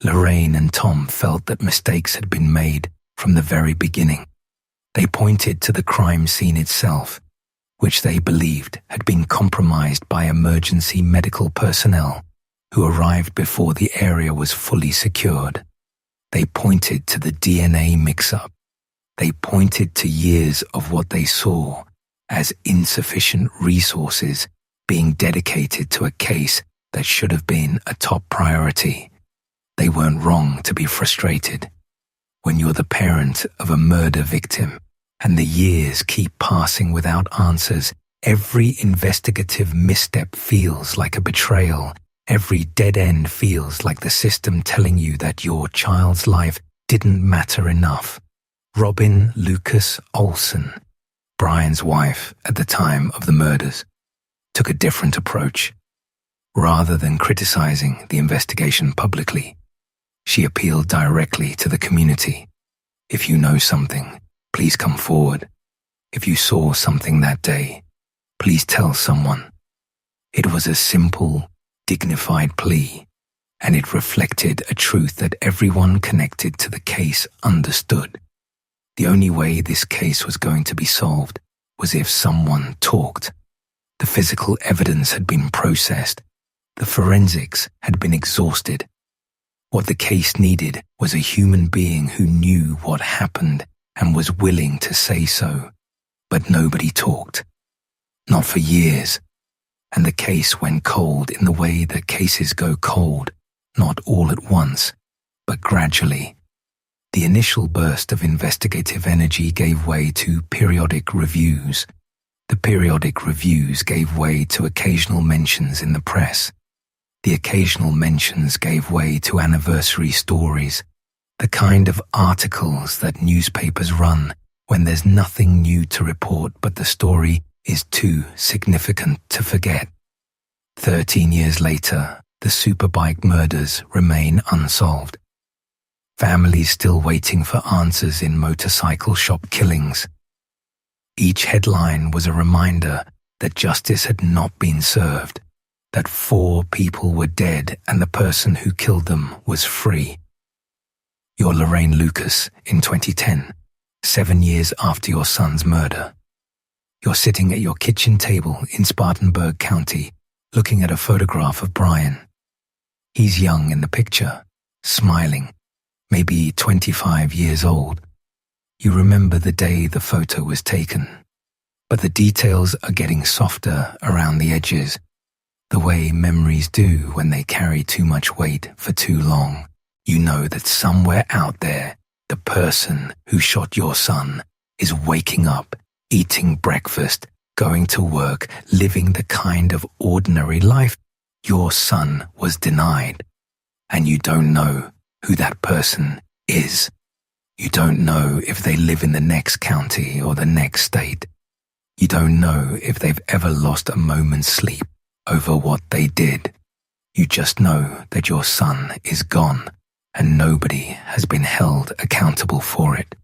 Lorraine and Tom felt that mistakes had been made from the very beginning. They pointed to the crime scene itself, which they believed had been compromised by emergency medical personnel who arrived before the area was fully secured. They pointed to the DNA mix-up. They pointed to years of what they saw as insufficient resources being dedicated to a case that should have been a top priority. They weren't wrong to be frustrated. When you're the parent of a murder victim and the years keep passing without answers, every investigative misstep feels like a betrayal. Every dead end feels like the system telling you that your child's life didn't matter enough. Robin Lucas Olson, Brian's wife at the time of the murders, took a different approach. Rather than criticizing the investigation publicly, she appealed directly to the community. If you know something, please come forward. If you saw something that day, please tell someone. It was a simple, dignified plea, and it reflected a truth that everyone connected to the case understood. The only way this case was going to be solved was if someone talked. The physical evidence had been processed. The forensics had been exhausted. What the case needed was a human being who knew what happened and was willing to say so. But nobody talked. Not for years. And the case went cold in the way that cases go cold, not all at once, but gradually. The initial burst of investigative energy gave way to periodic reviews. The periodic reviews gave way to occasional mentions in the press. The occasional mentions gave way to anniversary stories, the kind of articles that newspapers run when there's nothing new to report but the story is too significant to forget. 13 years later, the Superbike murders remain unsolved. Families still waiting for answers in motorcycle shop killings. Each headline was a reminder that justice had not been served, that 4 people were dead and the person who killed them was free. You're Lorraine Lucas in 2010, 7 years after your son's murder. You're sitting at your kitchen table in Spartanburg County, looking at a photograph of Brian. He's young in the picture, smiling, maybe 25 years old. You remember the day the photo was taken, but the details are getting softer around the edges, the way memories do when they carry too much weight for too long. You know that somewhere out there, the person who shot your son is waking up, eating breakfast, going to work, living the kind of ordinary life your son was denied. And you don't know who that person is. You don't know if they live in the next county or the next state. You don't know if they've ever lost a moment's sleep over what they did. You just know that your son is gone and nobody has been held accountable for it.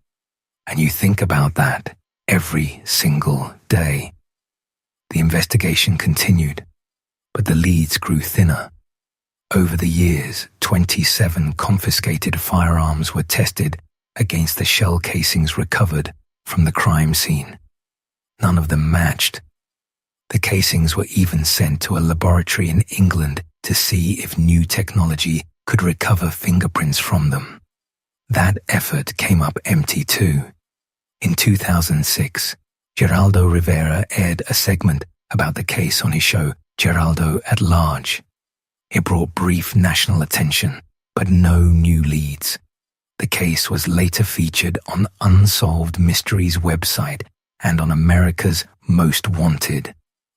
And you think about that every single day. The investigation continued, but the leads grew thinner. Over the years, 27 confiscated firearms were tested against the shell casings recovered from the crime scene. None of them matched. The casings were even sent to a laboratory in England to see if new technology could recover fingerprints from them. That effort came up empty too. In 2006, Geraldo Rivera aired a segment about the case on his show Geraldo at Large. It brought brief national attention, but no new leads. The case was later featured on Unsolved Mysteries website and on America's Most Wanted,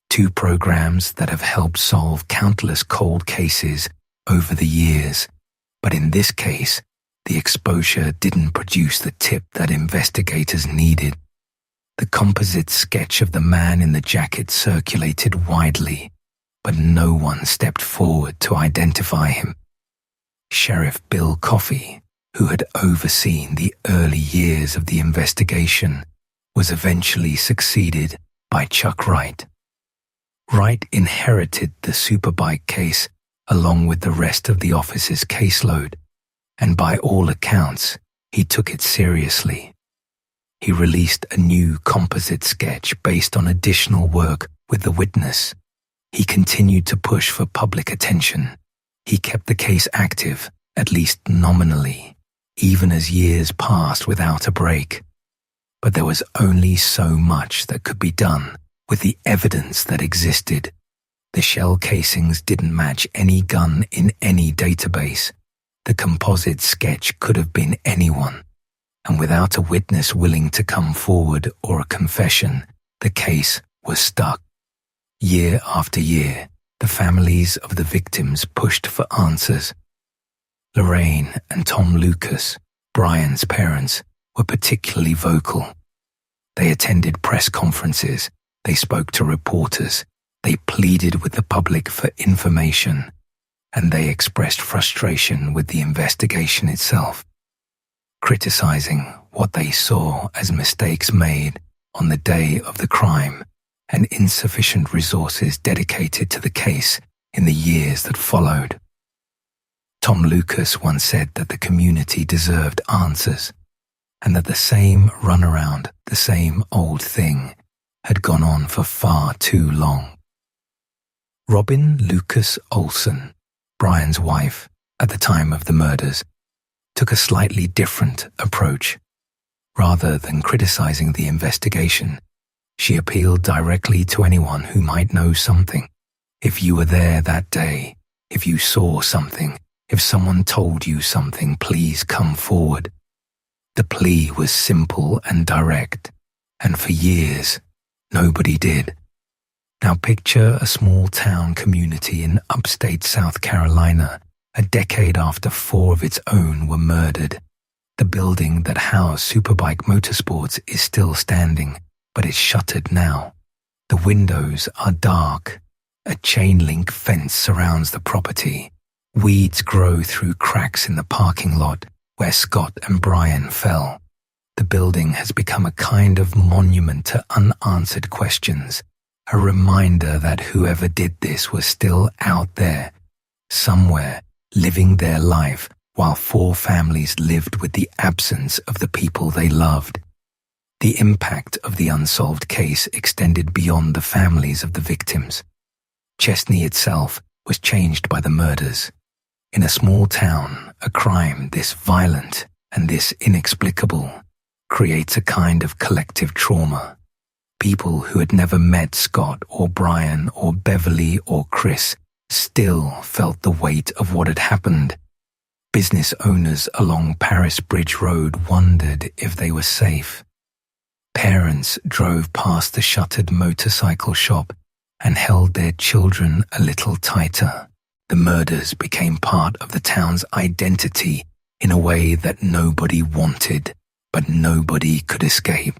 two programs that have helped solve countless cold cases over the years. But in this case, the exposure didn't produce the tip that investigators needed. The composite sketch of the man in the jacket circulated widely, but no one stepped forward to identify him. Sheriff Bill Coffey, who had overseen the early years of the investigation, was eventually succeeded by Chuck Wright. Wright inherited the Superbike case along with the rest of the office's caseload, and by all accounts, he took it seriously. He released a new composite sketch based on additional work with the witness. He continued to push for public attention. He kept the case active, at least nominally, even as years passed without a break. But there was only so much that could be done with the evidence that existed. The shell casings didn't match any gun in any database. The composite sketch could have been anyone. And without a witness willing to come forward or a confession, the case was stuck. Year after year, the families of the victims pushed for answers. Lorraine and Tom Lucas, Brian's parents, were particularly vocal. They attended press conferences, they spoke to reporters, they pleaded with the public for information, and they expressed frustration with the investigation itself, criticizing what they saw as mistakes made on the day of the crime and insufficient resources dedicated to the case in the years that followed. Tom Lucas once said that the community deserved answers, and that the same runaround, the same old thing, had gone on for far too long. Robin Lucas Olson, Brian's wife at the time of the murders, took a slightly different approach. Rather than criticizing the investigation, she appealed directly to anyone who might know something. If you were there that day, if you saw something, if someone told you something, please come forward. The plea was simple and direct, and for years, nobody did. Now picture a small town community in upstate South Carolina, a decade after 4 of its own were murdered. The building that housed Superbike Motorsports is still standing, but it's shuttered now. The windows are dark. A chain-link fence surrounds the property. Weeds grow through cracks in the parking lot where Scott and Brian fell. The building has become a kind of monument to unanswered questions, a reminder that whoever did this was still out there, somewhere, living their life while 4 families lived with the absence of the people they loved. The impact of the unsolved case extended beyond the families of the victims. Chesnee itself was changed by the murders. In a small town, a crime this violent and this inexplicable creates a kind of collective trauma. People who had never met Scott or Brian or Beverly or Chris still felt the weight of what had happened. Business owners along Paris Bridge Road wondered if they were safe. Parents drove past the shuttered motorcycle shop and held their children a little tighter. The murders became part of the town's identity in a way that nobody wanted, but nobody could escape.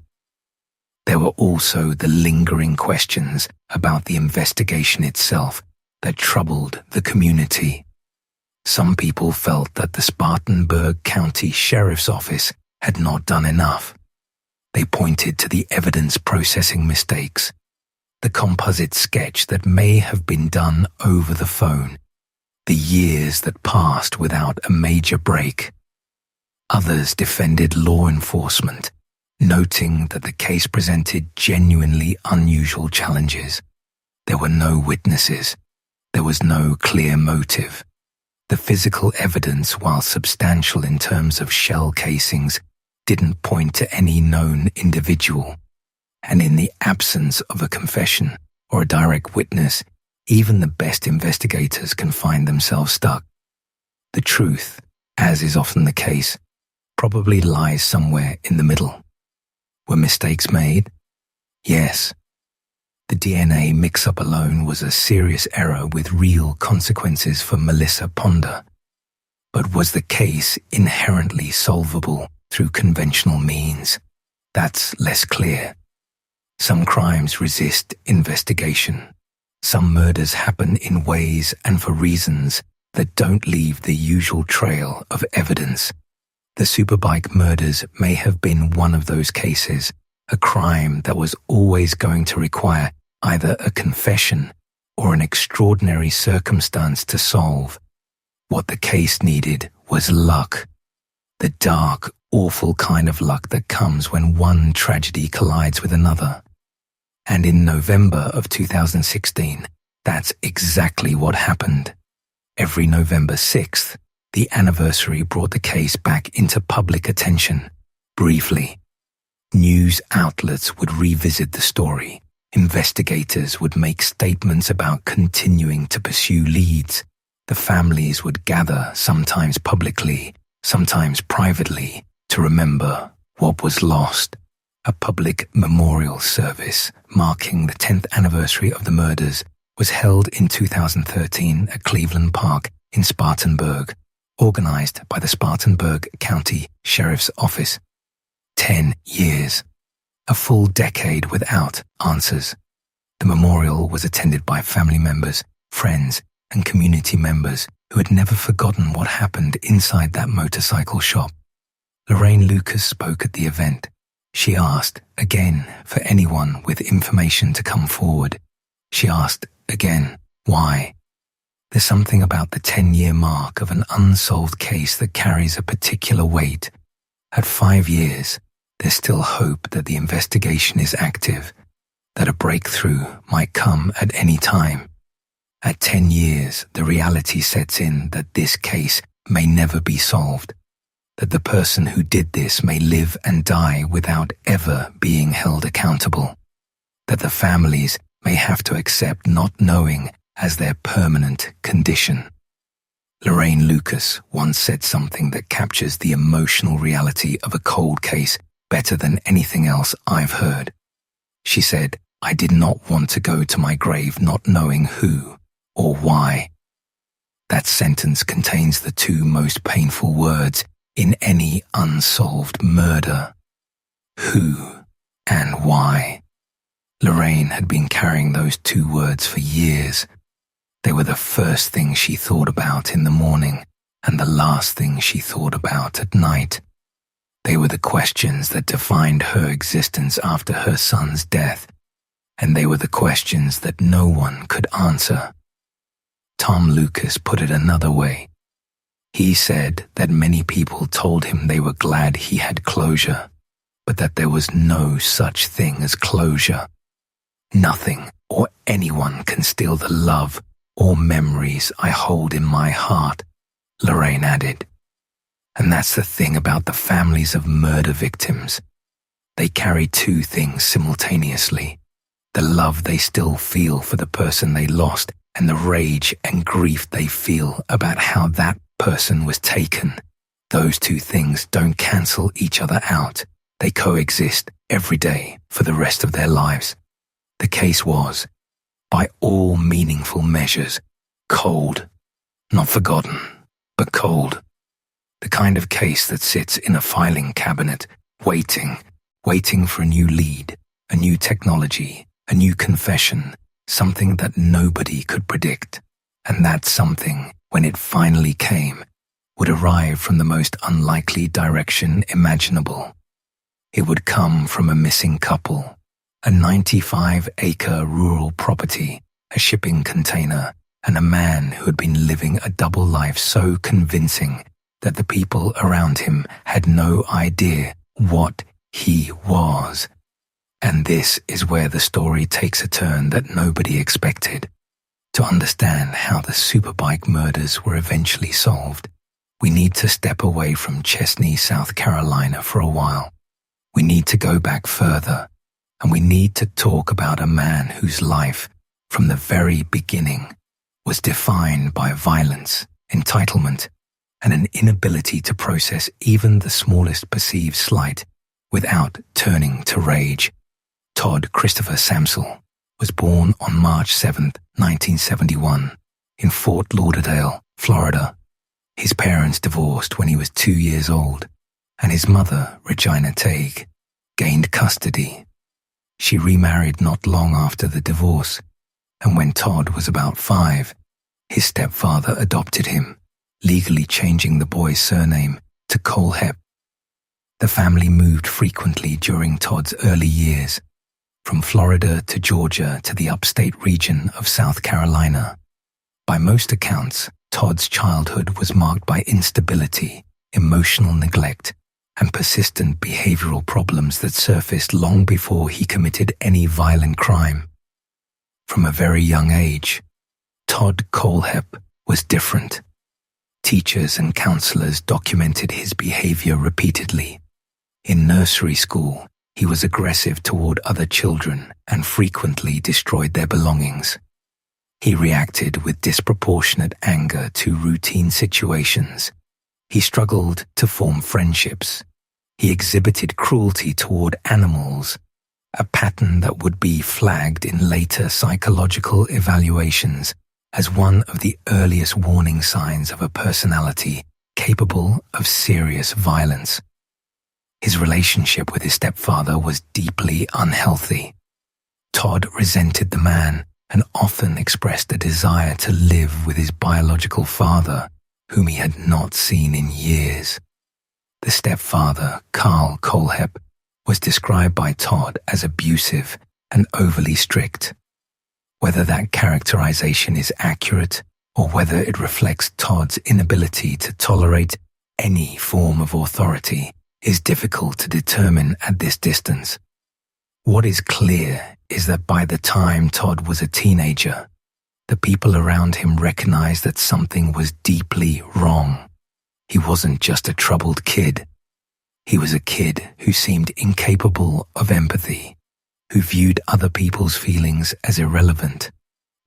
There were also the lingering questions about the investigation itself that troubled the community. Some people felt that the Spartanburg County Sheriff's Office had not done enough. They pointed to the evidence processing mistakes, the composite sketch that may have been done over the phone, the years that passed without a major break. Others defended law enforcement, noting that the case presented genuinely unusual challenges. There were no witnesses. There was no clear motive. The physical evidence, while substantial in terms of shell casings, didn't point to any known individual. And in the absence of a confession or a direct witness, even the best investigators can find themselves stuck. The truth, as is often the case, probably lies somewhere in the middle. Were mistakes made? Yes. The DNA mix-up alone was a serious error with real consequences for Melissa Ponder. But was the case inherently solvable through conventional means? That's less clear. Some crimes resist investigation. Some murders happen in ways and for reasons that don't leave the usual trail of evidence. The Superbike murders may have been one of those cases, a crime that was always going to require either a confession or an extraordinary circumstance to solve. What the case needed was luck. The dark, awful kind of luck that comes when one tragedy collides with another. And in November of 2016, that's exactly what happened. Every November 6th, the anniversary brought the case back into public attention. Briefly, news outlets would revisit the story. Investigators would make statements about continuing to pursue leads. The families would gather, sometimes publicly, sometimes privately, to remember what was lost. A public memorial service marking the 10th anniversary of the murders was held in 2013 at Cleveland Park in Spartanburg, organized by the Spartanburg County Sheriff's Office. 10 years. A full decade without answers. The memorial was attended by family members, friends, and community members who had never forgotten what happened inside that motorcycle shop. Lorraine Lucas spoke at the event. She asked, again, for anyone with information to come forward. She asked, again, why? There's something about the 10-year mark of an unsolved case that carries a particular weight. At 5 years, there's still hope that the investigation is active, that a breakthrough might come at any time. At 10 years, the reality sets in that this case may never be solved, that the person who did this may live and die without ever being held accountable, that the families may have to accept not knowing as their permanent condition. Lorraine Lucas once said something that captures the emotional reality of a cold case better than anything else I've heard. She said, "I did not want to go to my grave not knowing who or why." That sentence contains the two most painful words in any unsolved murder. Who and why? Lorraine had been carrying those two words for years. They were the first thing she thought about in the morning and the last thing she thought about at night. They were the questions that defined her existence after her son's death, and they were the questions that no one could answer. Tom Lucas put it another way. He said that many people told him they were glad he had closure, but that there was no such thing as closure. Nothing or anyone can steal the love or memories I hold in my heart, Lorraine added. And that's the thing about the families of murder victims. They carry two things simultaneously: the love they still feel for the person they lost, and the rage and grief they feel about how that person was taken. Those two things don't cancel each other out. They coexist every day for the rest of their lives. The case was, by all meaningful measures, cold. Not forgotten, but cold. The kind of case that sits in a filing cabinet, waiting for a new lead, a new technology, a new confession, something that nobody could predict. And that something, when it finally came, would arrive from the most unlikely direction imaginable. It would come from a missing couple, a 95-acre rural property, a shipping container, and a man who had been living a double life so convincing that the people around him had no idea what he was. And this is where the story takes a turn that nobody expected. To understand how the Superbike murders were eventually solved, we need to step away from Chesnee, South Carolina for a while. We need to go back further, and we need to talk about a man whose life, from the very beginning, was defined by violence, entitlement, and an inability to process even the smallest perceived slight without turning to rage. Todd Christopher Samsel was born on March 7, 1971, in Fort Lauderdale, Florida. His parents divorced when he was 2 years old, and his mother, Regina Tague, gained custody. She remarried not long after the divorce, and when Todd was about 5, his stepfather adopted him, legally changing the boy's surname to Kohlhepp. The family moved frequently during Todd's early years, from Florida to Georgia to the upstate region of South Carolina. By most accounts, Todd's childhood was marked by instability, emotional neglect, and persistent behavioral problems that surfaced long before he committed any violent crime. From a very young age, Todd Kohlhepp was different. Teachers and counselors documented his behavior repeatedly. In nursery school, he was aggressive toward other children and frequently destroyed their belongings. He reacted with disproportionate anger to routine situations. He struggled to form friendships. He exhibited cruelty toward animals, a pattern that would be flagged in later psychological evaluations as one of the earliest warning signs of a personality capable of serious violence. His relationship with his stepfather was deeply unhealthy. Todd resented the man and often expressed a desire to live with his biological father, whom he had not seen in years. The stepfather, Carl Kohlhepp, was described by Todd as abusive and overly strict. Whether that characterization is accurate or whether it reflects Todd's inability to tolerate any form of authority is difficult to determine at this distance. What is clear is that by the time Todd was a teenager, the people around him recognized that something was deeply wrong. He wasn't just a troubled kid. He was a kid who seemed incapable of empathy, who viewed other people's feelings as irrelevant,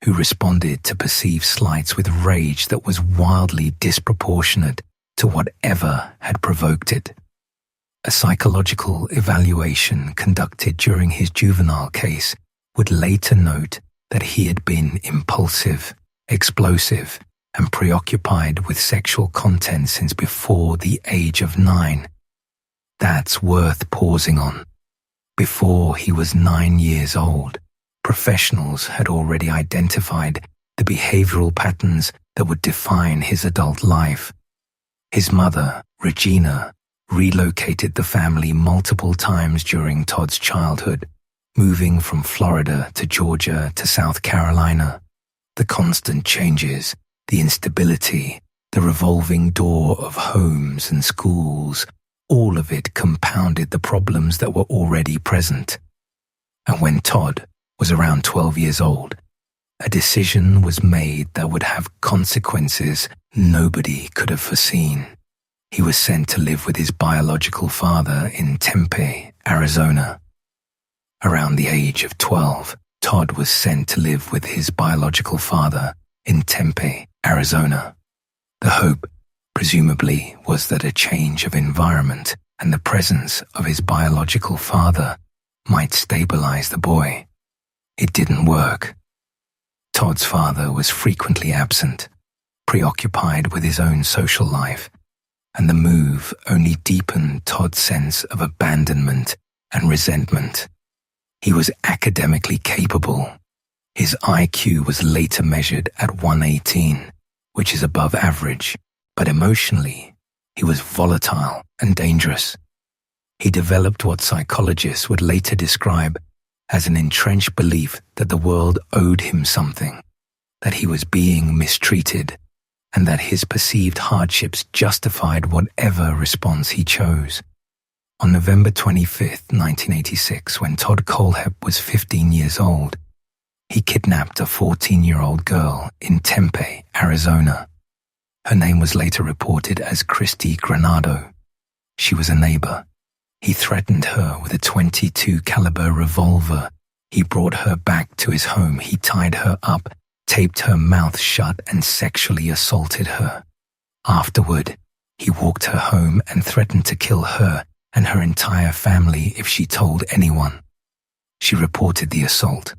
who responded to perceived slights with rage that was wildly disproportionate to whatever had provoked it. A psychological evaluation conducted during his juvenile case would later note that he had been impulsive, explosive, and preoccupied with sexual content since before the age of 9. That's worth pausing on. Before he was 9 years old, professionals had already identified the behavioral patterns that would define his adult life. His mother, Regina, relocated the family multiple times during Todd's childhood, moving from Florida to Georgia to South Carolina. The constant changes, the instability, the revolving door of homes and schools, all of it compounded the problems that were already present. And when Todd, was around 12 years old, a decision was made that would have consequences nobody could have foreseen. He was sent to live with his biological father in Tempe, Arizona. Around the age of 12, Todd was sent to live with his biological father in Tempe, Arizona. The hope, presumably, was that a change of environment and the presence of his biological father might stabilize the boy. It didn't work. Todd's father was frequently absent, preoccupied with his own social life, and the move only deepened Todd's sense of abandonment and resentment. He was academically capable. His IQ was later measured at 118, which is above average, but emotionally, he was volatile and dangerous. He developed what psychologists would later describe as an entrenched belief that the world owed him something, that he was being mistreated, and that his perceived hardships justified whatever response he chose. On November 25, 1986, when Todd Kohlhepp was 15 years old, he kidnapped a 14-year-old girl in Tempe, Arizona. Her name was later reported as Christy Granado. She was a neighbor. He threatened her with a .22 caliber revolver. He brought her back to his home. He tied her up, taped her mouth shut, and sexually assaulted her. Afterward, he walked her home and threatened to kill her and her entire family if she told anyone. She reported the assault.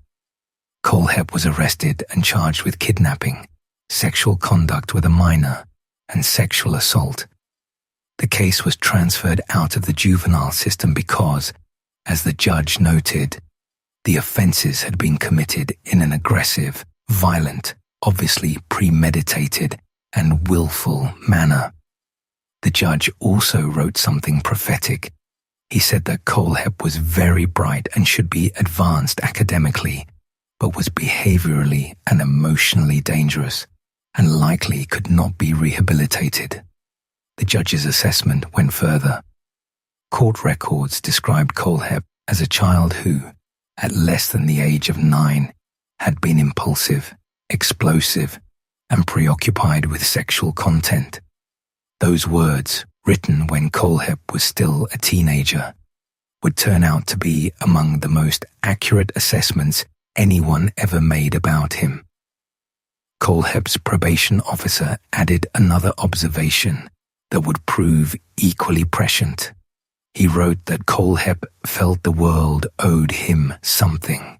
Kohlhepp was arrested and charged with kidnapping, sexual conduct with a minor, and sexual assault. The case was transferred out of the juvenile system because, as the judge noted, the offenses had been committed in an aggressive, violent, obviously premeditated, and willful manner. The judge also wrote something prophetic. He said that Kohlhepp was very bright and should be advanced academically, but was behaviorally and emotionally dangerous, and likely could not be rehabilitated. The judge's assessment went further. Court records described Kohlhepp as a child who, at less than the age of 9, had been impulsive, explosive, and preoccupied with sexual content. Those words, written when Kohlhepp was still a teenager, would turn out to be among the most accurate assessments anyone ever made about him. Kohlhepp's probation officer added another observation that would prove equally prescient. He wrote that Kohlhepp felt the world owed him something.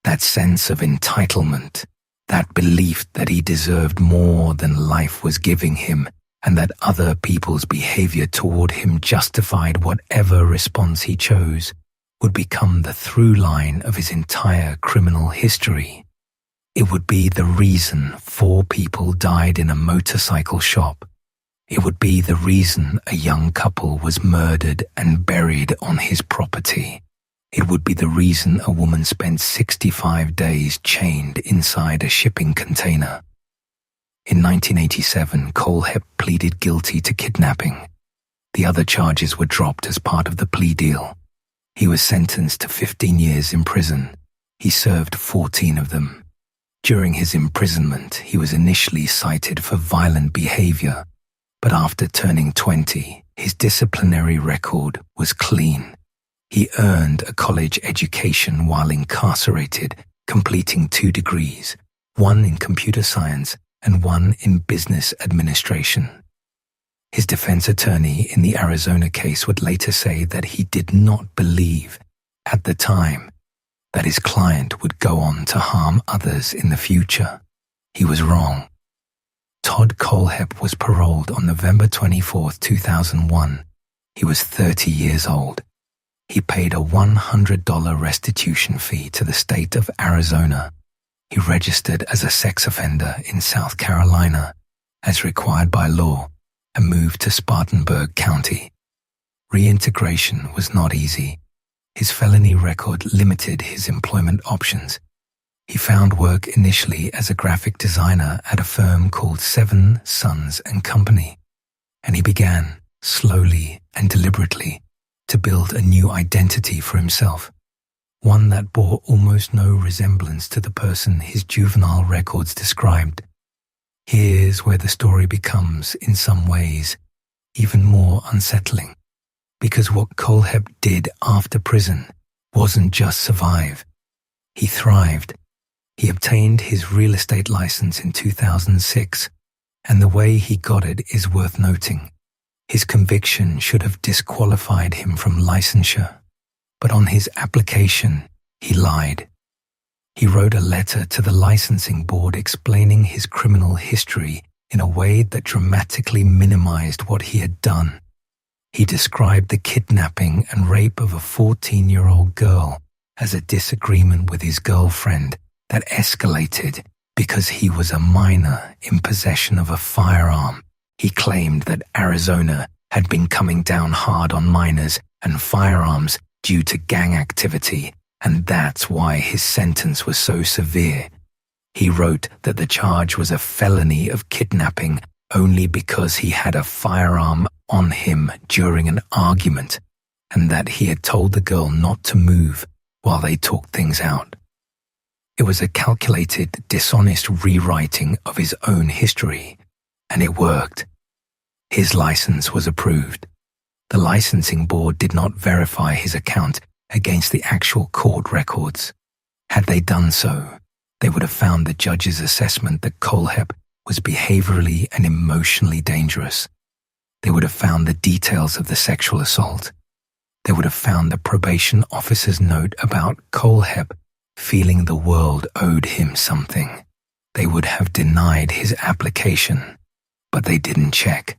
That sense of entitlement, that belief that he deserved more than life was giving him, and that other people's behavior toward him justified whatever response he chose, would become the through line of his entire criminal history. It would be the reason 4 people died in a motorcycle shop. It would be the reason a young couple was murdered and buried on his property. It would be the reason a woman spent 65 days chained inside a shipping container. In 1987, Kohlhepp pleaded guilty to kidnapping. The other charges were dropped as part of the plea deal. He was sentenced to 15 years in prison. He served 14 of them. During his imprisonment, he was initially cited for violent behavior, but after turning 20, his disciplinary record was clean. He earned a college education while incarcerated, completing 2 degrees, one in computer science and one in business administration. His defense attorney in the Arizona case would later say that he did not believe, at the time, that his client would go on to harm others in the future. He was wrong. Todd Kohlhepp was paroled on November 24, 2001. He was 30 years old. He paid a $100 restitution fee to the state of Arizona. He registered as a sex offender in South Carolina, as required by law, and moved to Spartanburg County. Reintegration was not easy. His felony record limited his employment options. He found work initially as a graphic designer at a firm called Seven Sons and Company, and he began, slowly and deliberately, to build a new identity for himself. one that bore almost no resemblance to the person his juvenile records described. Here's where the story becomes, in some ways, even more unsettling, because what Kohlhepp did after prison wasn't just survive. He thrived. He obtained his real estate license in 2006, and the way he got it is worth noting. His conviction should have disqualified him from licensure, but on his application, he lied. He wrote a letter to the licensing board explaining his criminal history in a way that dramatically minimized what he had done. He described the kidnapping and rape of a 14-year-old girl as a disagreement with his girlfriend that escalated because he was a minor in possession of a firearm. He claimed that Arizona had been coming down hard on minors and firearms due to gang activity, and that's why his sentence was so severe. He wrote that the charge was a felony of kidnapping only because he had a firearm on him during an argument, and that he had told the girl not to move while they talked things out. It was a calculated, dishonest rewriting of his own history, and it worked. His license was approved. The licensing board did not verify his account against the actual court records. Had they done so, they would have found the judge's assessment that Kohlhepp was behaviorally and emotionally dangerous. They would have found the details of the sexual assault. They would have found the probation officer's note about Kohlhepp feeling the world owed him something. They would have denied his application, but they didn't check.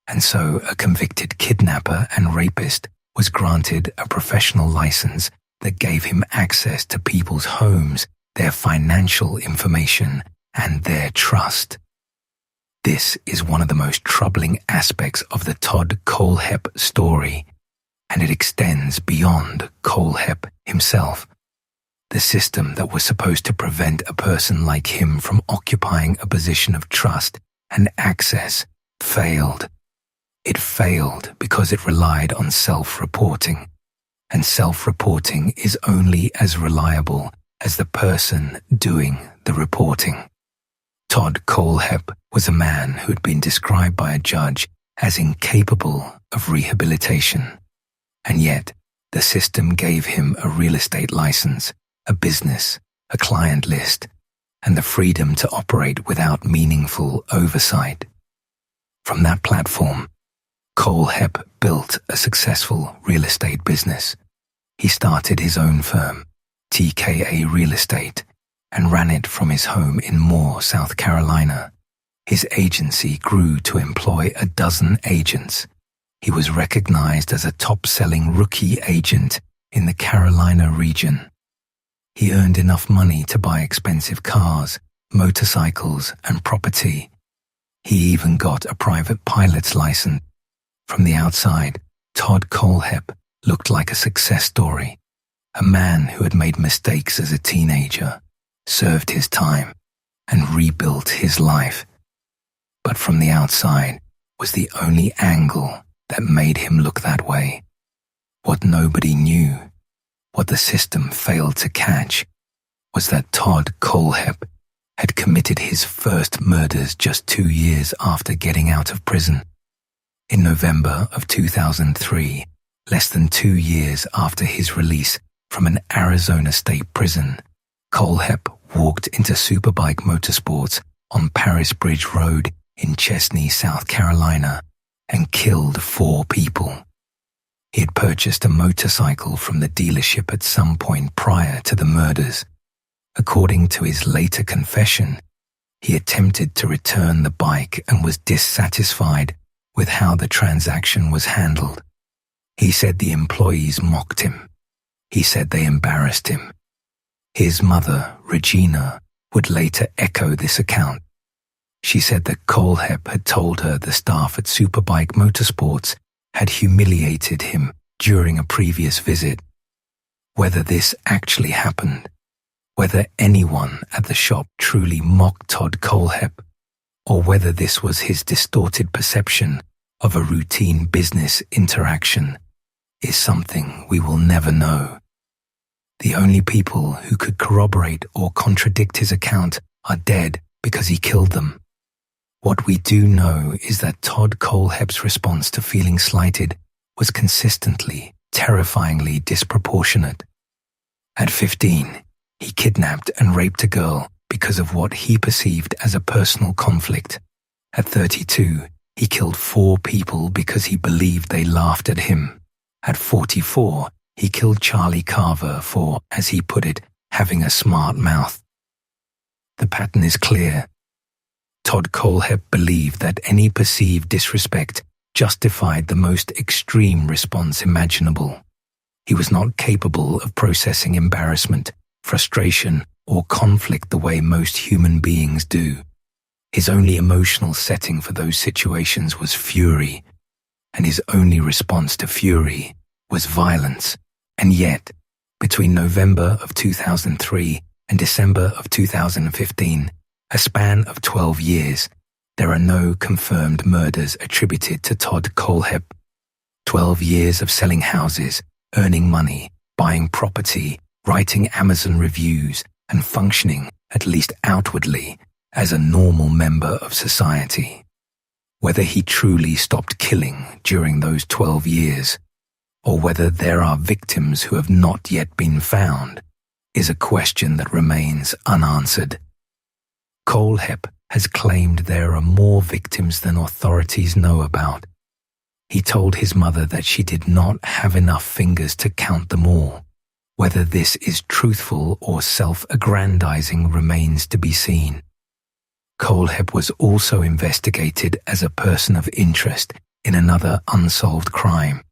And so a convicted kidnapper and rapist was granted a professional license that gave him access to people's homes, their financial information, and their trust. This is one of the most troubling aspects of the Todd Kohlhepp story, and it extends beyond Kohlhepp himself. The system that was supposed to prevent a person like him from occupying a position of trust and access failed. It failed because it relied on self-reporting, and self-reporting is only as reliable as the person doing the reporting. Todd Kohlhepp was a man who had been described by a judge as incapable of rehabilitation, and yet the system gave him a real estate license, a business, a client list, and the freedom to operate without meaningful oversight. From that platform, Kohlhepp built a successful real estate business. He started his own firm, TKA Real Estate, and ran it from his home in Moore, South Carolina. His agency grew to employ 12 agents. He was recognized as a top-selling rookie agent in the Carolina region. He earned enough money to buy expensive cars, motorcycles, and property. He even got a private pilot's license. From the outside, Todd Kohlhepp looked like a success story, a man who had made mistakes as a teenager, served his time, and rebuilt his life. But from the outside was the only angle that made him look that way. What nobody knew, what the system failed to catch, was that Todd Kohlhepp had committed his first murders just 2 years after getting out of prison. In November of 2003, less than 2 years after his release from an Arizona state prison, Kohlhepp walked into Superbike Motorsports on Paris Bridge Road in Chesnee, South Carolina, and killed 4 people. He had purchased a motorcycle from the dealership at some point prior to the murders. According to his later confession, he attempted to return the bike and was dissatisfied with how the transaction was handled. He said the employees mocked him. He said they embarrassed him. His mother, Regina, would later echo this account. She said that Kohlhepp had told her the staff at Superbike Motorsports had humiliated him during a previous visit. Whether this actually happened, whether anyone at the shop truly mocked Todd Kohlhepp, or whether this was his distorted perception of a routine business interaction, is something we will never know. The only people who could corroborate or contradict his account are dead because he killed them. What we do know is that Todd Kohlhepp's response to feeling slighted was consistently, terrifyingly disproportionate. At 15, he kidnapped and raped a girl because of what he perceived as a personal conflict. At 32, he killed 4 people because he believed they laughed at him. At 44, he killed Charlie Carver for, as he put it, having a smart mouth. The pattern is clear. Todd Kohlhepp believed that any perceived disrespect justified the most extreme response imaginable. He was not capable of processing embarrassment, frustration, or conflict the way most human beings do. His only emotional setting for those situations was fury, and his only response to fury was violence. And yet, between November of 2003 and December of 2015, a span of 12 years, there are no confirmed murders attributed to Todd Kohlhepp. 12 years of selling houses, earning money, buying property, writing Amazon reviews, and functioning, at least outwardly, as a normal member of society. Whether he truly stopped killing during those 12 years, or whether there are victims who have not yet been found, is a question that remains unanswered. Kohlhepp has claimed there are more victims than authorities know about. He told his mother that she did not have enough fingers to count them all. Whether this is truthful or self-aggrandizing remains to be seen. Kohlhepp was also investigated as a person of interest in another unsolved crime.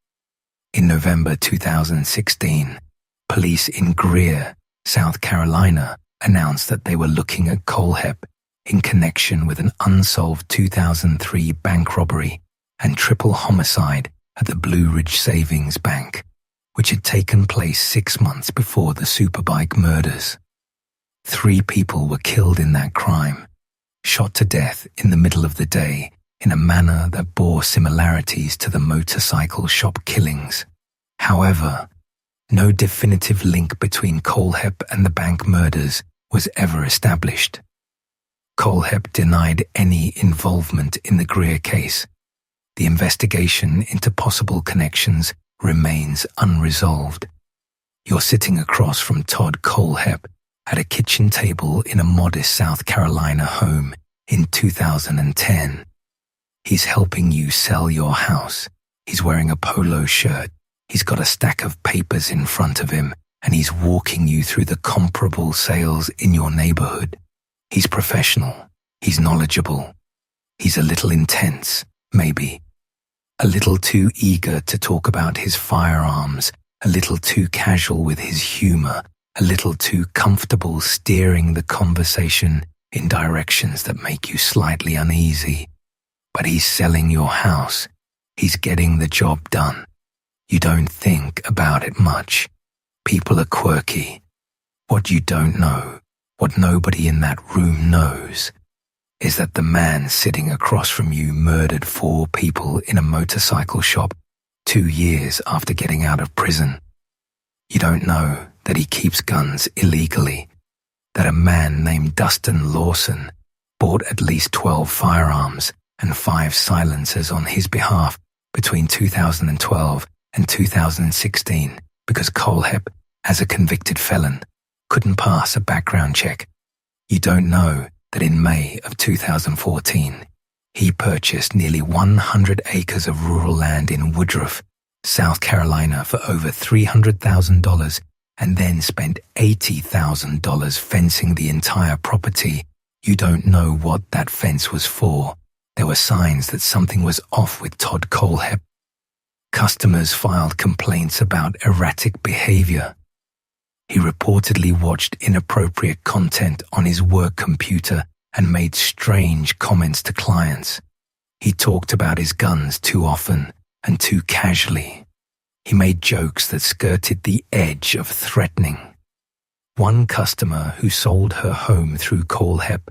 In November 2016, police in Greer, South Carolina, announced that they were looking at Kohlhepp in connection with an unsolved 2003 bank robbery and triple homicide at the Blue Ridge Savings Bank, which had taken place 6 months before the Superbike murders. 3 people were killed in that crime, shot to death in the middle of the day in a manner that bore similarities to the motorcycle shop killings. However, no definitive link between Kohlhepp and the bank murders was ever established. Kohlhepp denied any involvement in the Greer case. The investigation into possible connections remains unresolved. You're sitting across from Todd Kohlhepp at a kitchen table in a modest South Carolina home in 2010. He's helping you sell your house. He's wearing a polo shirt. He's got a stack of papers in front of him, and he's walking you through the comparable sales in your neighborhood. He's professional. He's knowledgeable. He's a little intense, maybe. A little too eager to talk about his firearms, a little too casual with his humor, a little too comfortable steering the conversation in directions that make you slightly uneasy. But he's selling your house. He's getting the job done. You don't think about it much. People are quirky. What you don't know, what nobody in that room knows, is that the man sitting across from you murdered 4 people in a motorcycle shop 2 years after getting out of prison. You don't know that he keeps guns illegally, that a man named Dustin Lawson bought at least 12 firearms and 5 silencers on his behalf between 2012 and 2016 because Kohlhepp, as a convicted felon, couldn't pass a background check. You don't know that in May of 2014, he purchased nearly 100 acres of rural land in Woodruff, South Carolina for over $300,000 and then spent $80,000 fencing the entire property. You don't know what that fence was for. There were signs that something was off with Todd Kohlhepp. Customers filed complaints about erratic behavior. He reportedly watched inappropriate content on his work computer and made strange comments to clients. He talked about his guns too often and too casually. He made jokes that skirted the edge of threatening. One customer who sold her home through Kohlhepp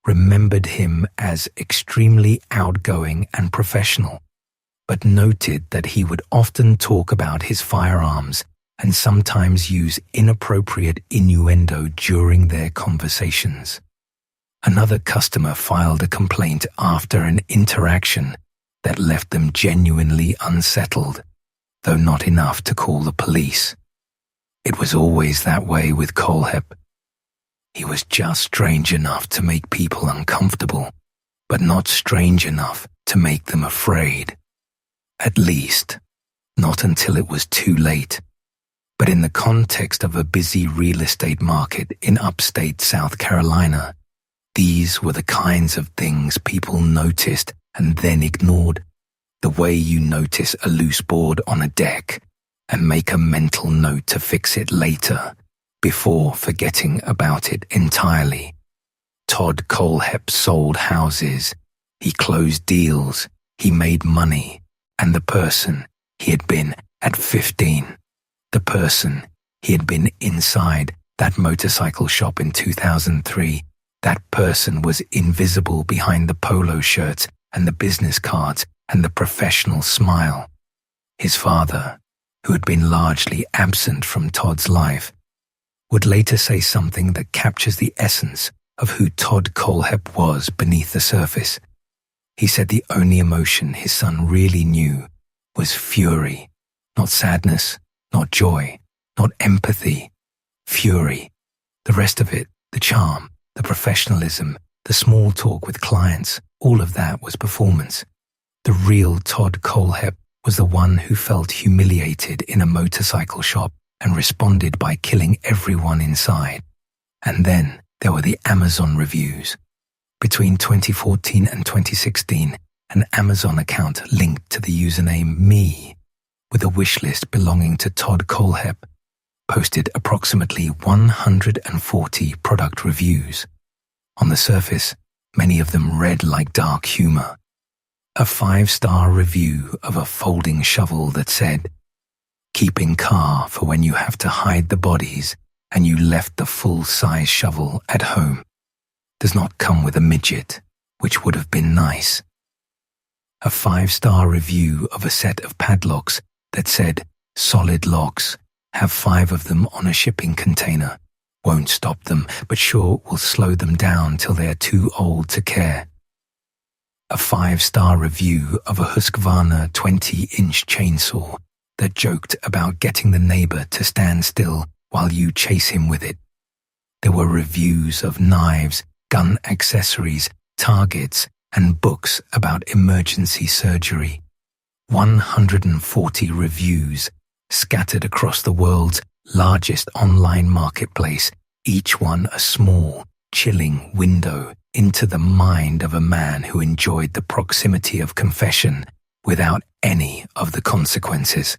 remembered him as extremely outgoing and professional, but noted that he would often talk about his firearms and sometimes use inappropriate innuendo during their conversations. Another customer filed a complaint after an interaction that left them genuinely unsettled, though not enough to call the police. It was always that way with Kohlhepp. He was just strange enough to make people uncomfortable, but not strange enough to make them afraid. At least, not until it was too late. But in the context of a busy real estate market in upstate South Carolina, these were the kinds of things people noticed and then ignored, the way you notice a loose board on a deck and make a mental note to fix it later, before forgetting about it entirely. Todd Kohlhepp sold houses, he closed deals, he made money, and the person he had been at 15, the person he had been inside that motorcycle shop in 2003, that person was invisible behind the polo shirts and the business cards and the professional smile. His father, who had been largely absent from Todd's life, would later say something that captures the essence of who Todd Kohlhepp was beneath the surface. He said the only emotion his son really knew was fury, not sadness, not joy, not empathy, fury. The rest of it, the charm, the professionalism, the small talk with clients, all of that was performance. The real Todd Kohlhepp was the one who felt humiliated in a motorcycle shop and responded by killing everyone inside. And then there were the Amazon reviews. Between 2014 and 2016, an Amazon account linked to the username me, with a wish list belonging to Todd Kohlhepp, posted approximately 140 product reviews. On the surface, many of them read like dark humor. A 5-star review of a folding shovel that said, "Keeping car for when you have to hide the bodies and you left the full-size shovel at home. Does not come with a midget, which would have been nice." A 5-star review of a set of padlocks that said, "Solid locks, have 5 of them on a shipping container. Won't stop them, but sure will slow them down till they're too old to care." A 5-star review of a Husqvarna 20-inch chainsaw that joked about getting the neighbor to stand still while you chase him with it. There were reviews of knives, gun accessories, targets, and books about emergency surgery. 140 reviews scattered across the world's largest online marketplace, each one a small, chilling window into the mind of a man who enjoyed the proximity of confession without any of the consequences.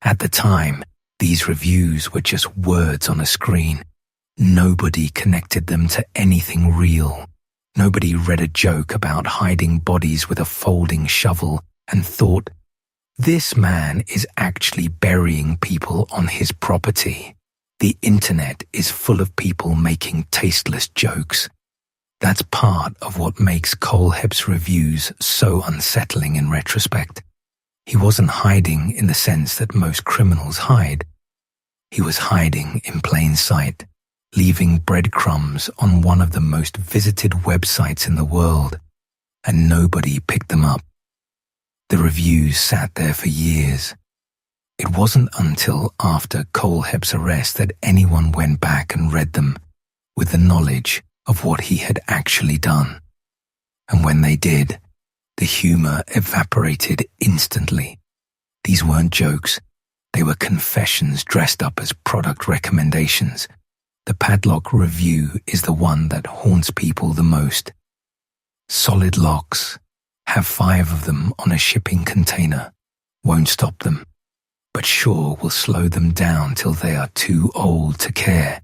At the time, these reviews were just words on a screen. Nobody connected them to anything real. Nobody read a joke about hiding bodies with a folding shovel and thought, "This man is actually burying people on his property." The internet is full of people making tasteless jokes. That's part of what makes Kohlhepp's reviews so unsettling in retrospect. He wasn't hiding in the sense that most criminals hide. He was hiding in plain sight, leaving breadcrumbs on one of the most visited websites in the world, and nobody picked them up. The reviews sat there for years. It wasn't until after Kohlhepp's arrest that anyone went back and read them, with the knowledge of what he had actually done. And when they did, the humor evaporated instantly. These weren't jokes. They were confessions dressed up as product recommendations. The padlock review is the one that haunts people the most. Solid locks. Have 5 of them on a shipping container. Won't stop them, but sure will slow them down till they are too old to care.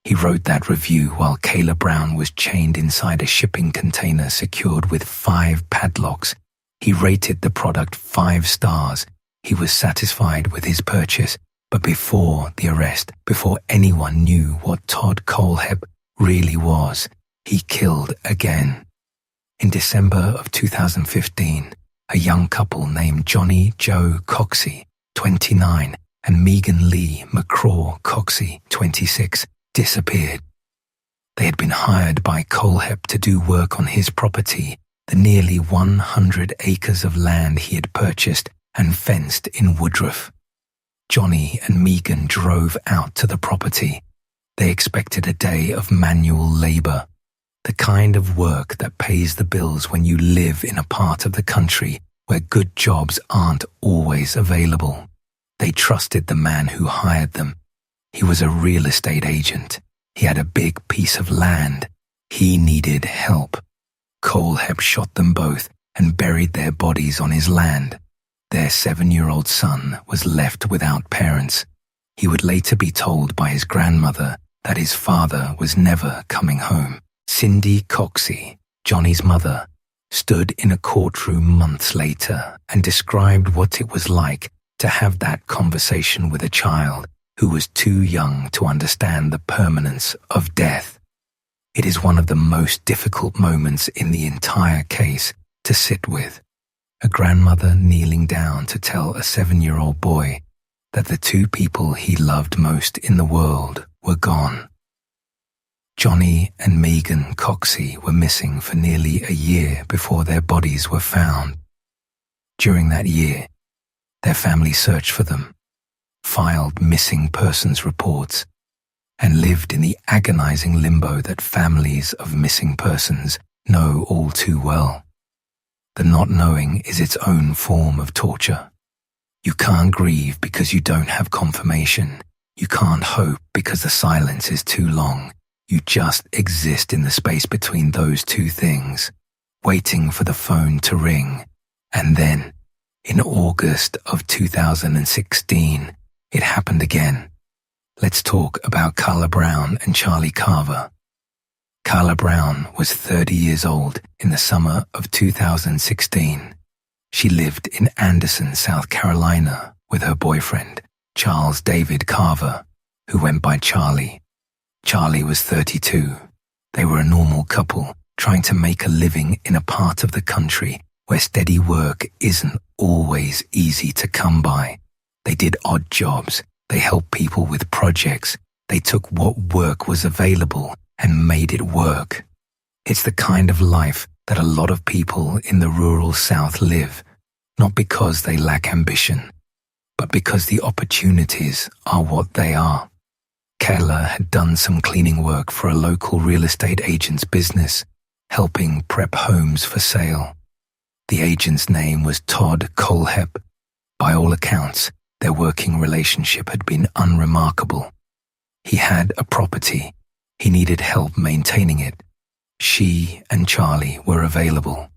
He wrote that review while Kayla Brown was chained inside a shipping container secured with 5 padlocks. He rated the product 5 stars. He was satisfied with his purchase, but before the arrest, before anyone knew what Todd Kohlhepp really was, he killed again. In December of 2015, a young couple named Johnny Joe Coxey, 29, and Megan Lee McCraw Coxey, 26, disappeared. They had been hired by Kohlhepp to do work on his property, the nearly 100 acres of land he had purchased and fenced in Woodruff. Johnny and Megan drove out to the property. They expected a day of manual labor, the kind of work that pays the bills when you live in a part of the country where good jobs aren't always available. They trusted the man who hired them. He was a real estate agent. He had a big piece of land. He needed help. Kohlhepp shot them both and buried their bodies on his land. Their 7-year-old son was left without parents. He would later be told by his grandmother that his father was never coming home. Cindy Coxey, Johnny's mother, stood in a courtroom months later and described what it was like to have that conversation with a child who was too young to understand the permanence of death. It is one of the most difficult moments in the entire case to sit with. A grandmother kneeling down to tell a 7-year-old boy that the two people he loved most in the world were gone. Johnny and Megan Coxey were missing for nearly a year before their bodies were found. During that year, their family searched for them, filed missing persons reports, and lived in the agonizing limbo that families of missing persons know all too well. The not knowing is its own form of torture. You can't grieve because you don't have confirmation. You can't hope because the silence is too long. You just exist in the space between those two things, waiting for the phone to ring. And then, in August of 2016, it happened again. Let's talk about Carla Brown and Charlie Carver. Carla Brown was 30 years old in the summer of 2016. She lived in Anderson, South Carolina, with her boyfriend, Charles David Carver, who went by Charlie. Charlie was 32. They were a normal couple, trying to make a living in a part of the country where steady work isn't always easy to come by. They did odd jobs. They helped people with projects. They took what work was available and made it work. It's the kind of life that a lot of people in the rural South live, not because they lack ambition, but because the opportunities are what they are. Keller had done some cleaning work for a local real estate agent's business, helping prep homes for sale. The agent's name was Todd Kohlhepp. By all accounts, their working relationship had been unremarkable. He had a property. He needed help maintaining it. She and Charlie were available.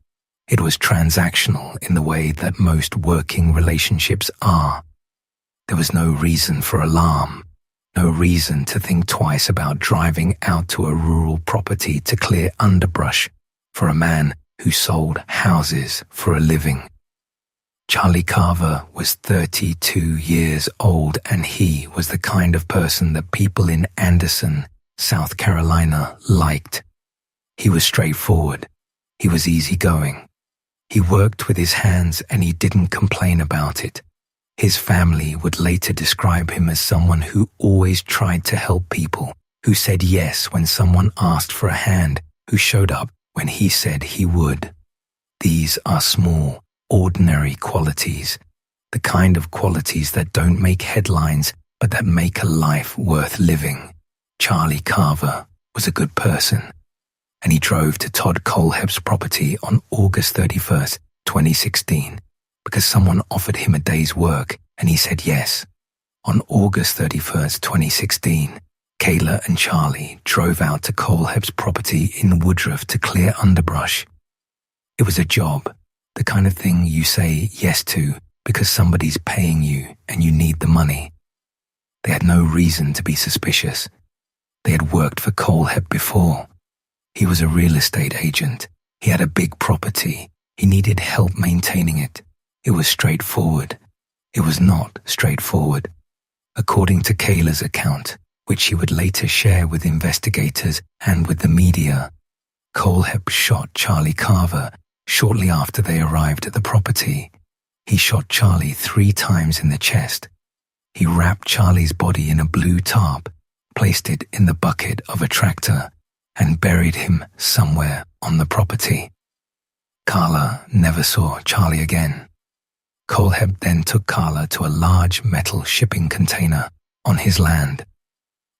It was transactional in the way that most working relationships are. There was no reason for alarm, no reason to think twice about driving out to a rural property to clear underbrush for a man who sold houses for a living. Charlie Carver was 32 years old, and he was the kind of person that people in Anderson, South Carolina, liked. He was straightforward. He was easygoing. He worked with his hands and he didn't complain about it. His family would later describe him as someone who always tried to help people, who said yes when someone asked for a hand, who showed up when he said he would. These are small, ordinary qualities, the kind of qualities that don't make headlines but that make a life worth living. Charlie Carver was a good person, and he drove to Todd Kohlhepp's property on August 31st, 2016, because someone offered him a day's work, and he said yes. On August 31st, 2016, Kayla and Charlie drove out to Kohlhepp's property in Woodruff to clear underbrush. It was a job, the kind of thing you say yes to because somebody's paying you and you need the money. They had no reason to be suspicious. They had worked for Kohlhepp before. He was a real estate agent. He had a big property. He needed help maintaining it. It was straightforward. It was not straightforward. According to Kayla's account, which she would later share with investigators and with the media, Kohlhepp shot Charlie Carver shortly after they arrived at the property. He shot Charlie 3 times in the chest. He wrapped Charlie's body in a blue tarp, placed it in the bucket of a tractor, and buried him somewhere on the property. Carla never saw Charlie again. Kohlhepp then took Carla to a large metal shipping container on his land.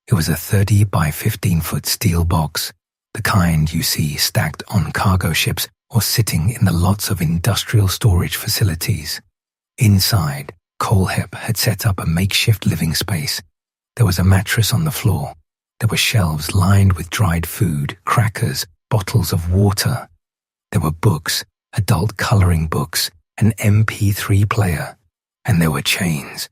It was a 30 by 15-foot steel box, the kind you see stacked on cargo ships or sitting in the lots of industrial storage facilities. Inside, Kohlhepp had set up a makeshift living space. There was a mattress on the floor. There were shelves lined with dried food, crackers, bottles of water. There were books, adult coloring books, an MP3 player, and there were chains.